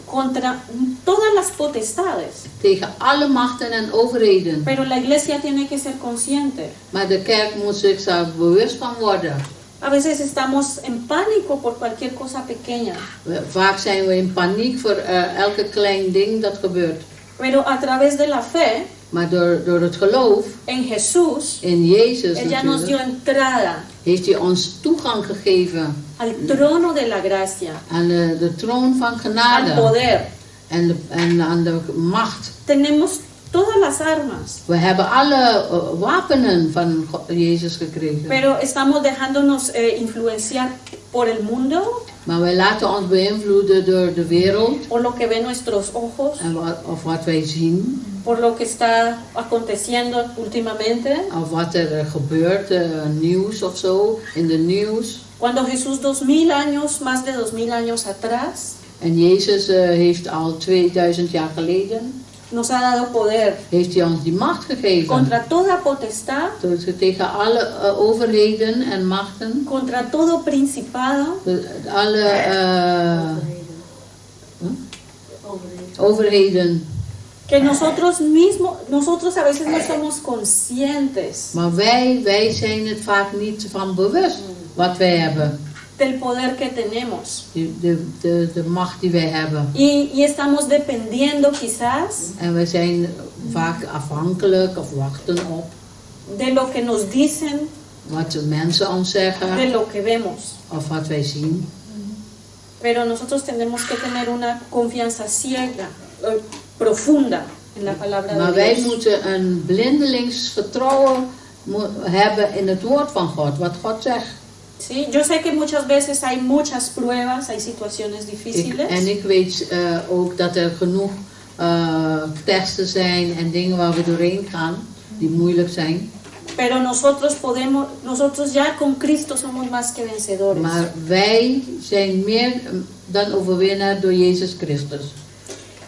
Contra todas las potestades. Tegen alle machten en overheden. Pero la iglesia tiene que ser consciente. Maar de kerk moet zich daar bewust van worden. A veces estamos en pánico por cualquier cosa pequeña. Vaak zijn we in paniek voor elke klein ding dat gebeurt. Pero a través de la fe, maar door het geloof en Jesús, in Jezus ella nos dio entrada heeft hij ons toegang gegeven al trono de la gracia, aan de troon van genade, al poder, en aan de macht. Tenemos todas las armas. We hebben alle wapenen van Jezus gekregen. Pero estamos dejándonos influenciar por el mundo. Maar wij laten ons beïnvloeden door de wereld. Por lo que ven nuestros ojos. Of wat wij zien. Por lo que está aconteciendo últimamente. Of wat er gebeurt, nieuws of zo, in de nieuws. Cuando Jesús 2000 años, más de 2000 años atrás. En Jezus heeft al 2000 jaar geleden. Nos ha dado poder. Heeft hij ons die macht gegeven. Contra toda potestad. Tegen alle overheden en machten. Contra todo principado. Alle overheden. Que nosotros a veces no somos conscientes. Maar wij zijn het vaak niet van bewust wat wij hebben. del poder que tenemos. De macht die wij hebben. Y estamos dependiendo quizás En we zijn vaak afhankelijk of wachten op de lo que nos dicen, wat de mensen ons de zeggen lo que vemos. of wat wij zien. Pero nosotros tenemos que tener una confianza ciega, profunda en la palabra Maar de wij Dios. moeten een blindelings vertrouwen hebben in het woord van God, wat God zegt. Sí, yo sé que muchas veces hay muchas pruebas, hay situaciones difíciles. Ik weet ook dat er genoeg testen zijn en dingen waar we doorheen gaan, die moeilijk zijn. Pero nosotros ya con Cristo somos más que vencedores. Maar wij zijn meer dan overwinnaar door Jezus Christus.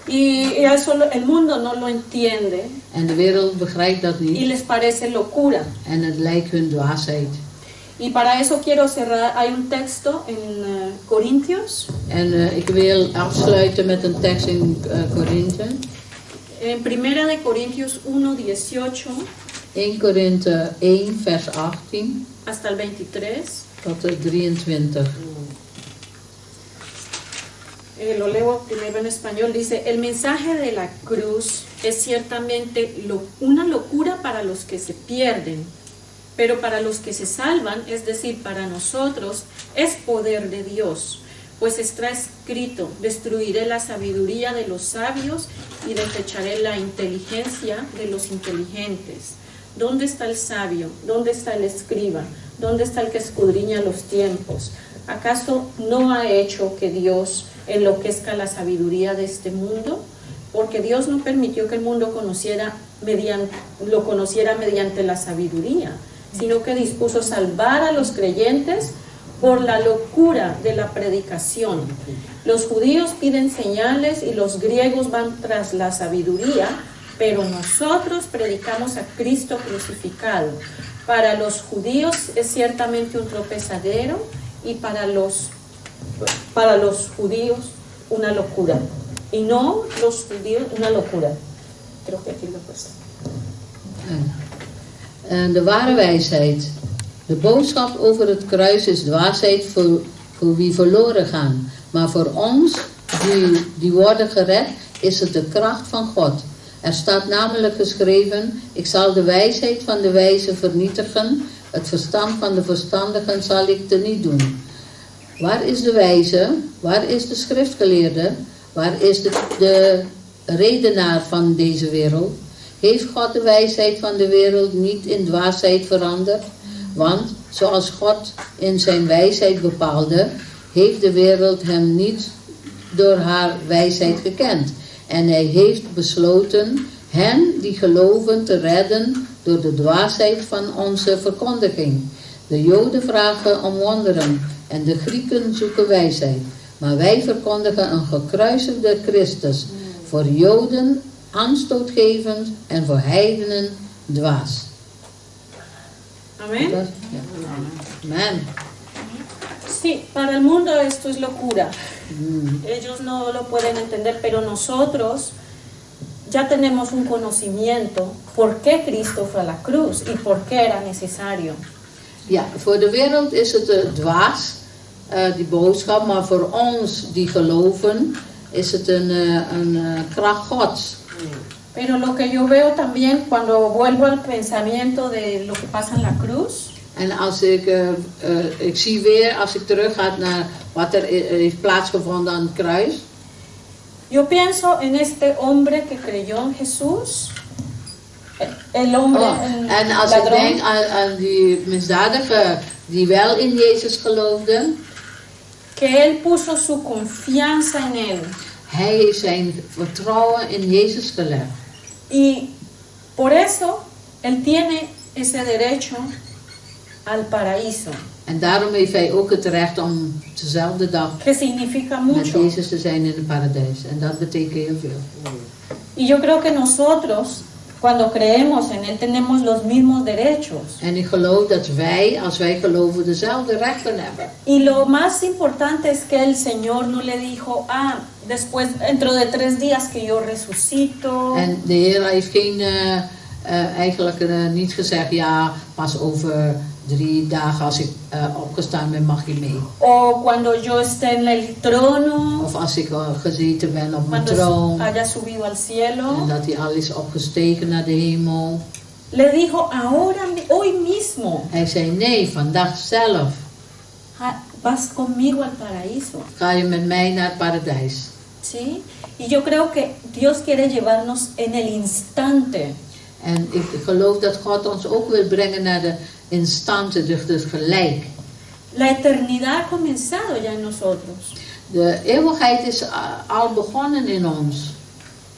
Y eso el mundo no lo entiende En de wereld begrijpt dat y niet les parece locura. en het lijkt hun dwaasheid. Y para eso quiero cerrar, hay un texto en Corintios, En ik wil afsluiten met een tekst in Korinthe. en Primera de Corintios 1:18 1 Korinthe 1 vers 18 hasta el 23. tot de 23. Lo leo primero en español. Dice, el mensaje de la cruz es ciertamente una locura para los que se pierden, pero para los que se salvan, es decir, para nosotros, es poder de Dios. Pues está escrito, destruiré la sabiduría de los sabios y desecharé la inteligencia de los inteligentes. ¿Dónde está el sabio? ¿Dónde está el escriba? ¿Dónde está el que escudriña los tiempos? ¿Acaso no ha hecho que Dios enloquezca la sabiduría de este mundo? Porque Dios no permitió que el mundo lo conociera mediante la sabiduría, sino que dispuso salvar a los creyentes por la locura de la predicación. Los judíos piden señales y los griegos van tras la sabiduría, pero nosotros predicamos a Cristo crucificado. Para los judíos es ciertamente un tropezadero y para los judíos una locura. Y no los judíos una locura. Creo que aquí lo he puesto. En de ware wijsheid. De boodschap over het kruis is dwaasheid voor wie verloren gaan. Maar voor ons, die worden gered, is het de kracht van God. Er staat namelijk geschreven, ik zal de wijsheid van de wijzen vernietigen, het verstand van de verstandigen zal ik teniet doen. Waar is de wijze? Waar is de schriftgeleerde? Waar is de redenaar van deze wereld? Heeft God de wijsheid van de wereld niet in dwaasheid veranderd? Want, zoals God in zijn wijsheid bepaalde, heeft de wereld hem niet door haar wijsheid gekend. En hij heeft besloten hen die geloven te redden door de dwaasheid van onze verkondiging. De Joden vragen om wonderen en de Grieken zoeken wijsheid. Maar wij verkondigen een gekruisigde Christus, voor Joden aanstootgevend en voor heidenen dwaas. Amén. Ja. Amen. Sí, para el mundo esto es locura. Ellos no lo pueden entender, pero nosotros ya tenemos un conocimiento por qué Cristo fue a la cruz y por qué era necesario. Ja, voor de wereld is het dwaas, die boodschap, maar voor ons die geloven is het een kracht Gods. Pero lo que yo veo también cuando vuelvo al pensamiento de lo que pasa en la cruz, En als ik zie weer, als ik terug ga naar wat er heeft plaatsgevonden aan het kruis. yo pienso en este hombre que creyó en Jesús, el hombre En als ik ladrón, denk aan die misdadiger die wel in Jezus geloofde. que él puso su confianza en él. Hij heeft zijn vertrouwen in Jezus gelegd. Y por eso él tiene ese derecho al paraíso, En daarom heeft hij ook het recht om dezelfde dag que significa met mucho. Jezus te zijn in het paradijs. En dat betekent heel veel. Y yo creo que nosotros, cuando creemos en él, tenemos los mismos derechos. En ik geloof dat wij, als wij geloven, dezelfde rechten hebben. Y lo más importante es que el Señor no le dijo, después, dentro de 3 días que yo resucito. En de Heer heeft geen, eigenlijk niet gezegd, ja, pas over 3 dagen als ik opgestaan ben, mag je mee. O cuando yo esté en el trono, Of als ik gezeten ben op mijn cuando troon. haya subido al En cielo. dat hij al is opgestegen naar de hemel. Le dijo, ahora, hoy mismo, Hij zei nee, vandaag zelf vas conmigo al paraíso. ga je met mij naar het paradijs. ¿Sí? Y yo creo que Dios quiere llevarnos en el instante. En ik geloof dat God ons ook wil brengen naar de instanten, dus gelijk. La eternidad ha comenzado ya en nosotros. De eeuwigheid is al begonnen in ons.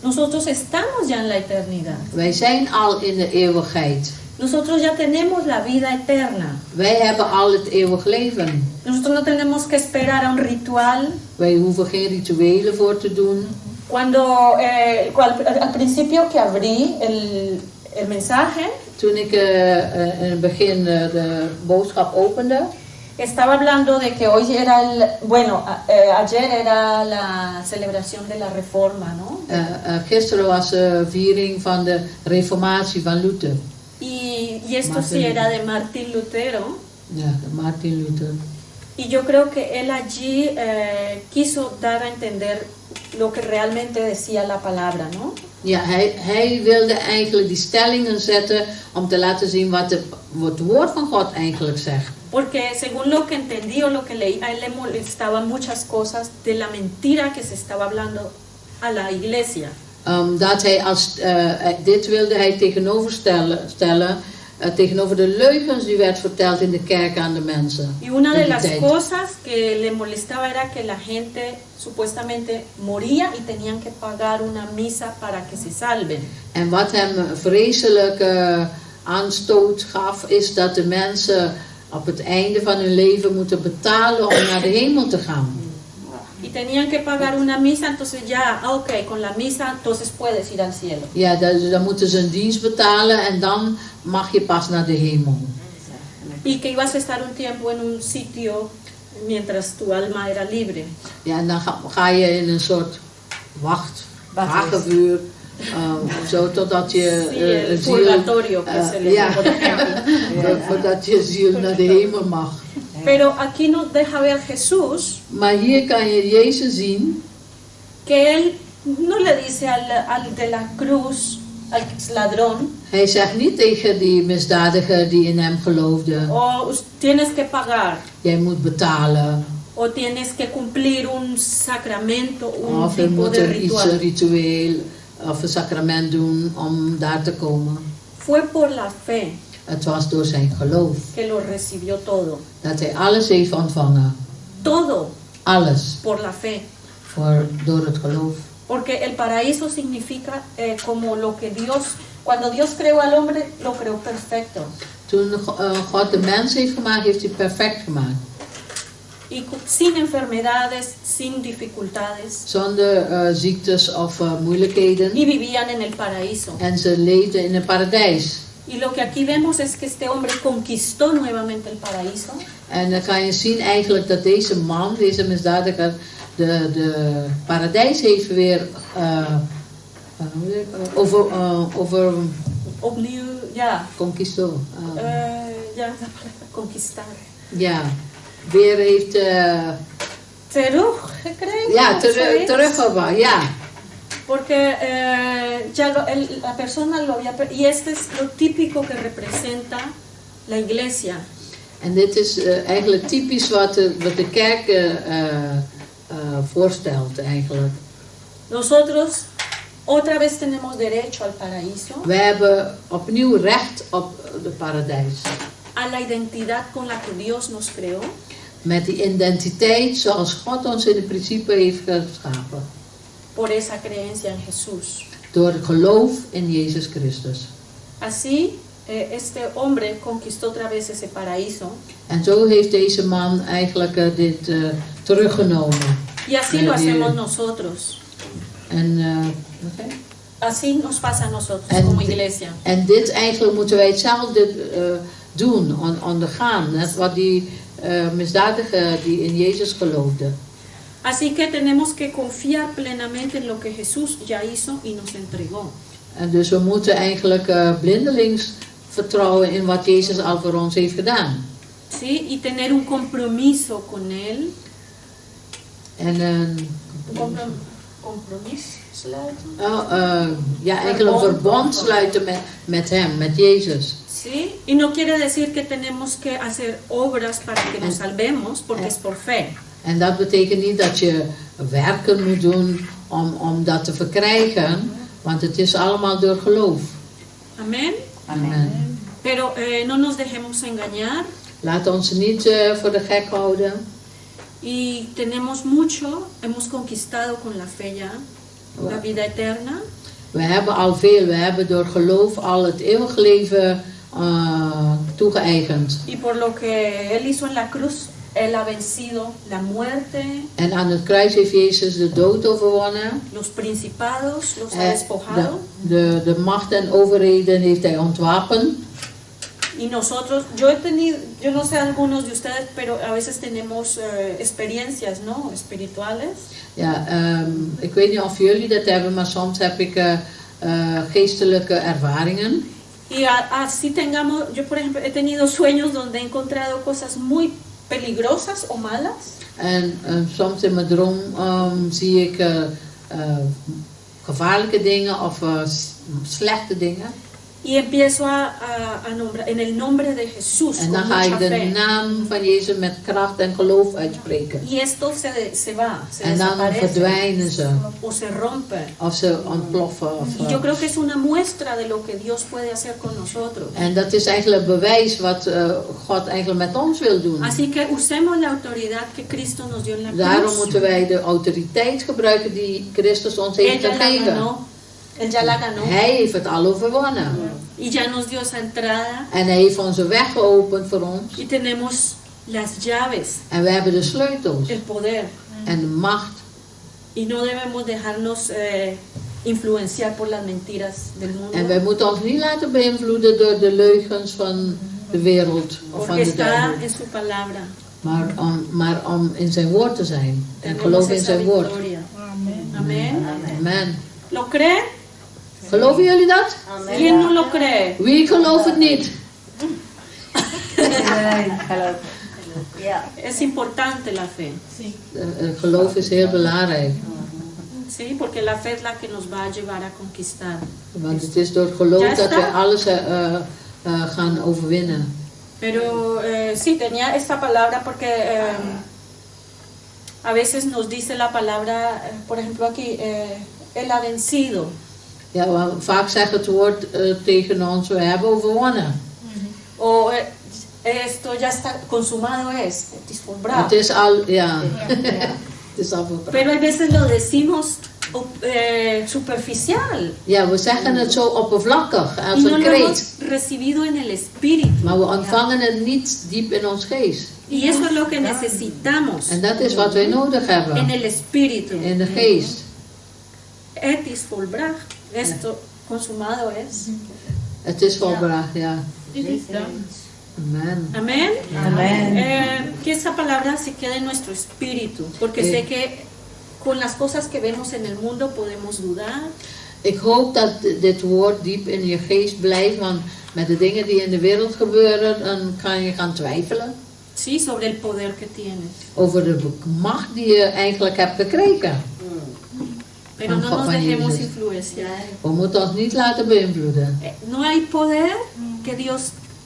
Nosotros estamos ya en la eternidad. Wij zijn al in de eeuwigheid. Nosotros ya tenemos la vida eterna. Wij hebben al het eeuwig leven. Nosotros no tenemos que esperar a un ritual. Wij hoeven geen rituelen voor te doen. Cuando al principio que abrí el mensaje, Toen ik in het begin de boodschap opende, estaba hablando de que hoy era ayer era la celebración de la Reforma, ¿no? gisteren was de viering van de reformatie van Luther. Y esto Martin sí era Luther. de Martín Lutero. Ja, Martin Luther. Y yo creo que él allí quiso dar a entender lo que realmente decía la palabra, ¿no? Ja, hij wilde eigenlijk die stellingen zetten om te laten zien wat het woord van God eigenlijk zegt. Porque según lo que entendí o lo que leí, a él le molestaban muchas cosas de la mentira que se estaba hablando a la iglesia. Dat hij dit wilde hij stellen tegenover de leugens die werd verteld in de kerk aan de mensen. Y una in de die las tijd. cosas que le molestaba era que la gente supuestamente moría y tenían que pagar una misa para que se salven. En wat hem vreselijk aanstoot gaf, is dat de mensen op het einde van hun leven moeten betalen om naar de hemel te gaan. Y tenían que pagar una misa, entonces ya, ok, con la misa entonces puedes ir al cielo. Ja, dan moeten ze een dienst betalen en dan mag je pas naar de hemel. Y que ibas a estar un tiempo en un sitio mientras tu alma era libre. Ja, en dan ga je in een soort wachtvuur of zo, totdat je Sí, el ziel, purgatorio que se le ja, por ejemplo. voordat je ziel naar de hemel mag. Pero aquí nos deja ver Jesús Maar hier kan je Jezus zien, que él no le dice al de la cruz, al ladrón, hij zegt niet tegen die misdadiger die in hem geloofde, tienes que pagar, jij moet betalen, o tienes que cumplir un sacramento, un of je tipo moet de een ritual. ritueel of een sacrament doen om daar te komen. Fue por la fe Het was door zijn geloof que lo recibió todo. dat hij alles heeft ontvangen. Todo Alles por la fe. door het geloof. Porque el paraíso significa como lo que Dios, cuando Dios creó al hombre, lo creó perfecto. Toen God de mens heeft gemaakt, heeft hij perfect gemaakt. Y sin enfermedades, sin dificultades. Zonder ziektes of moeilijkheden. Y vivían en el paraíso. En ze leefden in een paradijs. Y lo que aquí vemos es que este hombre conquistó nuevamente el paraíso. En dan kan je zien eigenlijk dat deze man, deze misdadiger, de paradijs heeft weer Opnieuw, ja. conquistó. Ja, conquistar. Ja, weer heeft Teruggekregen. ja, zoiets. teruggebracht, ja. Porque ya la persona lo había... Y este es lo típico que representa la iglesia. En dit is eigenlijk typisch wat de kerk voorstelt eigenlijk. Nosotros otra vez tenemos derecho al paraíso, We hebben opnieuw recht op de paradijs. a la identidad con la que Dios nos creó, Met die identiteit zoals God ons in het principe heeft geschapen. por esa creencia en Jesús. Door het geloof in Jezus Christus. Así, este hombre conquistó otra vez ese paraíso. En zo heeft deze man eigenlijk dit teruggenomen. Y así lo hacemos nosotros. En, Así nos pasa a nosotros En- como iglesia. en dit eigenlijk moeten wij hetzelfde doen, ondergaan. Net wat die misdadiger die in Jezus geloofde. Así que tenemos que confiar plenamente en lo que Jesús ya hizo y nos entregó. En dus we moeten eigenlijk blindelings vertrouwen in wat Jezus al voor ons heeft gedaan. ¿Sí? Y tener un compromiso con Él. En Compromiso sluiten. ja, eigenlijk een verbond sluiten met hem, met Jezus. ¿Sí? Y no quiere decir que tenemos que hacer obras para que nos salvemos, porque es por fe. En dat betekent niet dat je werken moet doen om dat te verkrijgen, want het is allemaal door geloof. Amén. Amen. Pero no nos dejemos engañar. Laat ons niet voor de gek houden. Y tenemos mucho, hemos conquistado con la fe ya, la vida eterna. We hebben al veel, we hebben door geloof al het eeuwig leven toegeëigend. Y por lo que Él hizo en la cruz, Él ha vencido la muerte, En aan het kruis heeft Jezus de dood overwonnen. los principados, los ha despojado. De macht en overheden heeft hij ontwapend. Y nosotros, yo no sé algunos de ustedes, pero a veces tenemos experiencias, ¿no? Espirituales. Ja, ik weet niet of jullie dat hebben, maar soms heb ik geestelijke ervaringen. Y así tengamos, yo por ejemplo he tenido sueños donde he encontrado cosas muy peligrosas o malas. En soms in mijn droom zie ik gevaarlijke dingen of slechte dingen. Y empiezo a nombrar en el nombre de Jesús En con dan ga ik mucha de fe. naam van Jezus met kracht en geloof uitspreken. Y esto se va, se En dan desaparece verdwijnen ze. o se rompe. Of ze ontploffen. Of, Y yo creo que es una muestra de lo que Dios puede hacer con nosotros. en dat is eigenlijk bewijs wat God eigenlijk met ons wil doen. Así que usemos la autoridad que Cristo nos dio en la Daarom cruz. moeten wij de autoriteit gebruiken die Christus ons heeft Él ya la gegeven. ganó. Él ya la ganó. Hij heeft het al overwonnen. Y ya nos dio esa entrada. En hij heeft onze weg geopend voor ons. Y tenemos las llaves, En we hebben de sleutels el poder. en de macht. Y no debemos dejarnos influenciar por las mentiras del mundo. En wij moeten ons niet laten beïnvloeden door de leugens van de wereld of van Porque de está duivel. en su palabra. Maar om in zijn woord te zijn. En Tenemos geloof in esa zijn woord. victoria. Amén. Amen. ¿Lo cree? Geloven jullie dat? ¿Quién no lo cree? Wie gelooft het niet? Ja. Es importante la fe. Geloof is heel belangrijk. Sí, porque la fe es la que nos va a llevar a conquistar. Want het is door geloof Ja, dat está. we alles gaan overwinnen. Pero sí, tenía esta palabra porque a veces nos dice la palabra, por ejemplo aquí, Él ha vencido. Ja, want vaak zegt het woord tegen ons, we hebben overwonnen. O esto ya está consumado es, het is volbracht. Het is al, ja. Het is al verbracht. Pero a veces lo decimos superficial Ja, we zeggen het zo oppervlakkig, y als no een lo hemos kreet. recibido en el espíritu. Maar we ontvangen het niet diep in ons geest. Y eso es lo que necesitamos En dat is wat wij nodig en hebben, el espíritu. in de geest. Et is volbracht. Esto consumado es. Het is volbracht, ja. Amen. Amén. Amén. Que esa palabra se quede en nuestro espíritu, porque sé que con las cosas que vemos en el mundo podemos dudar. Ik hoop dat dit woord diep in je geest blijft, want met de dingen die in de wereld gebeuren, dan kan je gaan twijfelen Sí, sobre el poder que tienes. over de macht die je eigenlijk hebt gekregen. Pero no nos dejemos influenciar. We moeten ons niet laten beïnvloeden. No hay poder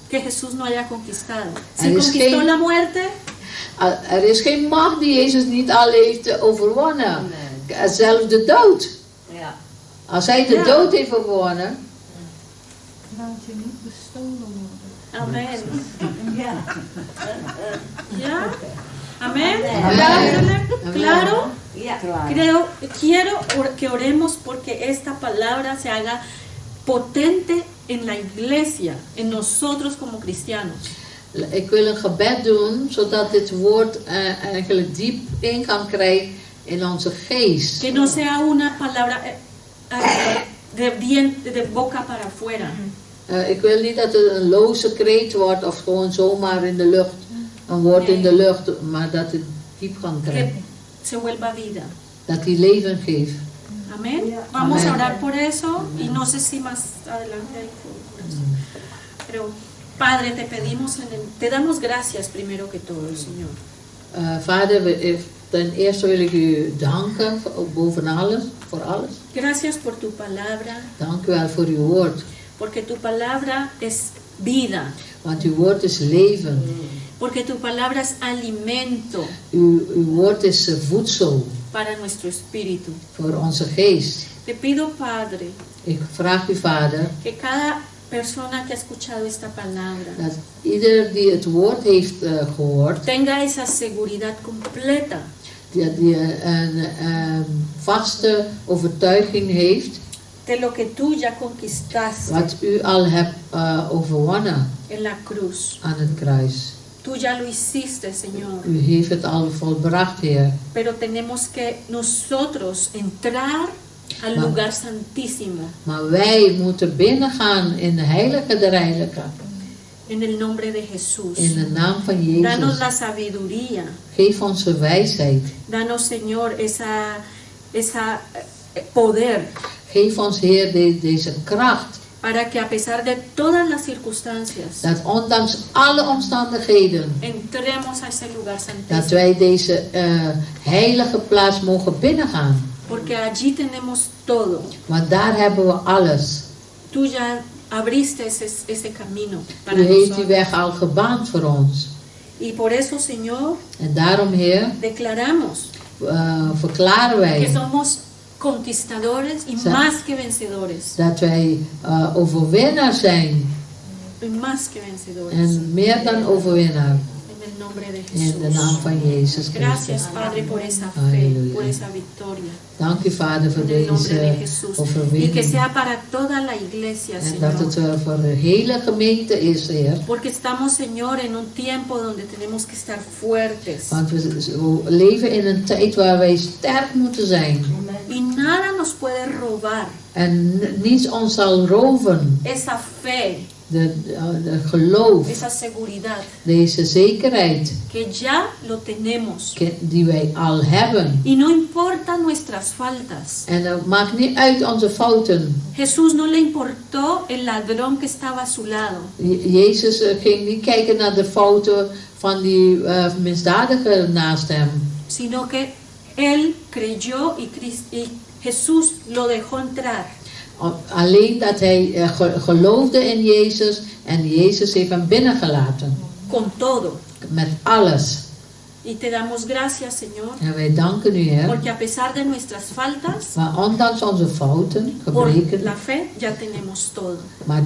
que Jesús no haya conquistado. Si Er is conquistó geen- la muerte, Er is geen macht die Jezus niet al heeft overwonnen. Zelfs de dood. Ja. Als hij de Ja. dood heeft overwonnen, Laat je niet bestolen worden. amén. Ja. ¿Ya? Amén. Amén. ¿Dándole? Amén. Claro. Ja. Quiero que oremos porque esta palabra se haga potente en la iglesia, en nosotros como cristianos. ik wil een gebed doen, zodat dit woord eigenlijk diep ingang krijgt in onze geest. Que no sea una palabra de boca para afuera, Ik wil niet dat het een loze kreet wordt of gewoon zomaar in de lucht, een woord in de lucht, maar dat het diepgang que krijgt. se vuelva vida. Dat die leven geeft. Amén. Vamos Amén. a orar por eso y no sé si más adelante hay por eso. Pero Padre, te pedimos, te damos gracias primero que todo, Señor. Vader, ten eerste wil ik u danken boven alles, voor alles. Gracias por tu palabra, Dank u wel voor uw woord. porque tu palabra es vida, Want uw woord is leven. porque tu palabra es alimento Uw woord is voedsel para nuestro espíritu. voor onze geest. Te pido, Padre, Ik vraag u, Vader, que cada persona que ha escuchado esta palabra dat ieder die het woord heeft gehoord, tenga esa seguridad completa die een vaste overtuiging heeft, de lo que tú ya conquistaste wat u al hebt overwonnen en la cruz. aan het kruis. Tú ya lo hiciste, Señor. U heeft het al volbracht, Heer. Pero tenemos que nosotros entrar al Ma- lugar santísimo Maar wij moeten binnengaan in de heilige der heiligen. en el nombre de Jesús. In de naam van Danos Jezus. la sabiduría. Geef ons de wijsheid. Danos, Señor, esa poder Geef ons, Heer, deze kracht. para que a pesar de todas las circunstancias Dat ondanks alle omstandigheden, entremos a ese lugar dat santísimo. wij deze heilige plaats mogen binnengaan. Porque allí tenemos todo. Want daar hebben we alles. Tú ya abriste ese camino para U heeft die nosotros. weg al gebaand voor ons. Y por eso, Señor, En daarom, Heer, declaramos verklaren que wij somos conquistadores y Sa- más que vencedores. dat wij overwinnaar zijn. Y más que vencedores. En meer dan overwinnaar. En el nombre de In de naam Jesús. van Jezus Gracias, Christus. Padre, por esa fe, Aleluya. por esa victoria. Dank u, Vader, voor En el nombre de deze Jesús. Y que overwinning. sea para toda la iglesia, En dat het Señor. voor de hele gemeente is, Heer. Porque estamos, Señor, en un tiempo donde tenemos que estar fuertes. Want we leven in een tijd waar wij sterk moeten zijn. Y nada nos puede robar En niets ons zal roven. esa fe, De geloof, esa seguridad, deze zekerheid que ya lo tenemos. die wij al hebben. Y no importa nuestras faltas. En dat maakt niet uit onze fouten. Jesús no le importó el ladrón que estaba a su lado. Jezus ging niet kijken naar de fouten van die misdadiger naast hem. Sino que él creyó y Jesús lo dejó entrar. Alleen dat hij geloofde in Jezus en Jezus heeft hem binnengelaten. Con todo. Met alles. Y te damos gracias, Señor, En wij danken u, Heer. porque a pesar de nuestras faltas, Maar ondanks onze fouten, por gebreken, la fe ya tenemos todo. maar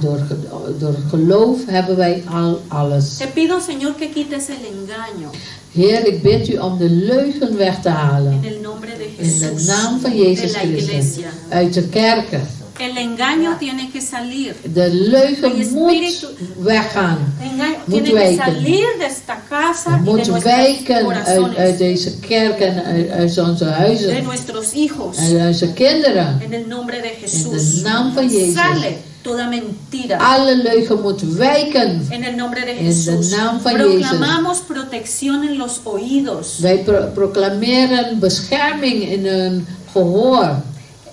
door geloof hebben wij al alles. Te pido, Señor, que quites el engaño Heer, ik bid u om de leugen weg te halen. en el nombre de In de Jesús naam van de Jezus la Christus. iglesia. Uit de kerken. El engaño tiene que salir. De leugen El moet espíritu- weggaan. El engaño Moet tiene que wijken. salir de esta casa y de Moet nuestros wijken uit corazones, deze kerk en uit onze de huizen. nuestros hijos. En onze kinderen. En el nombre de In Jesús. de naam van Jezus. Sale toda mentira. Alle leugen moet wijken. En el nombre de In de Jesús. naam van Proclamamos protección en los oídos Wij proclameren bescherming in hun gehoor.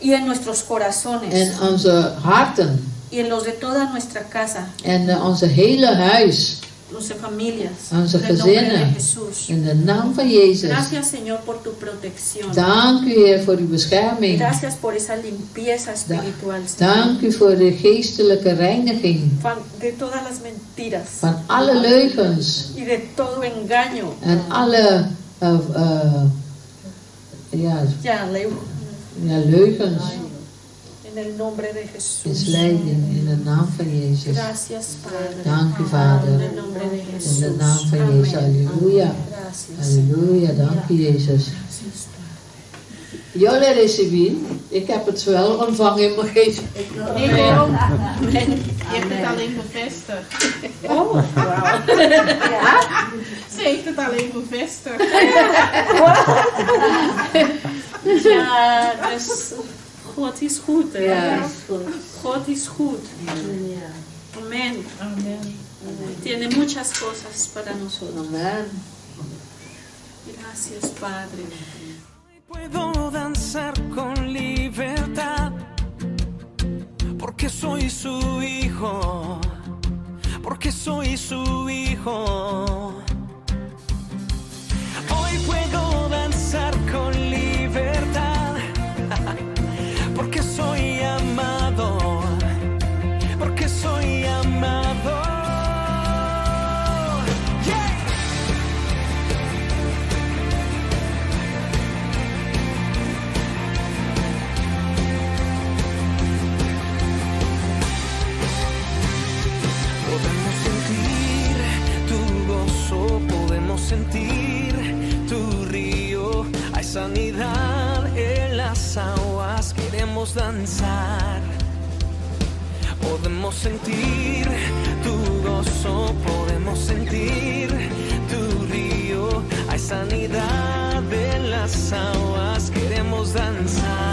y en nuestros corazones En onze harten. y en los de toda nuestra casa, En onze hele huis. nuestras familias. Onze En el nombre de gezinnen. Jesús. In de naam van Jezus. Gracias, Señor, por tu protección. Dank u, Heer, voor uw bescherming. Gracias por esa limpieza espiritual, Señor. Dank u voor de geestelijke reiniging. De todas las mentiras Van alle leugens. y de todo engaño. En alle leugens. En el nombre de Jesús. Misleiding in de naam van Jezus. Gracias, Padre. Dank u, Vader. En el nombre de Jesús. In de naam van Jezus. Amén. Halleluja. Gracias. Halleluja. Dank u, Jezus. Yo le recibí. Ik heb het wel ontvangen in mijn geest. Ik ook. Je hebt het alleen bevestigd. Oh, wow. Ze heeft het alleen bevestigd. Ja, dus God is goed. Hè? Ja. God is goed. Amén. Amen. Tiene muchas cosas para nosotros. Amen. Gracias, Padre. Puedo danzar con libertad, porque soy su hijo, porque soy su hijo. Hoy puedo danzar con libertad, porque soy amado, porque soy amado. Podemos sentir tu río, hay sanidad en las aguas, queremos danzar. Podemos sentir tu gozo, podemos sentir tu río, hay sanidad en las aguas, queremos danzar.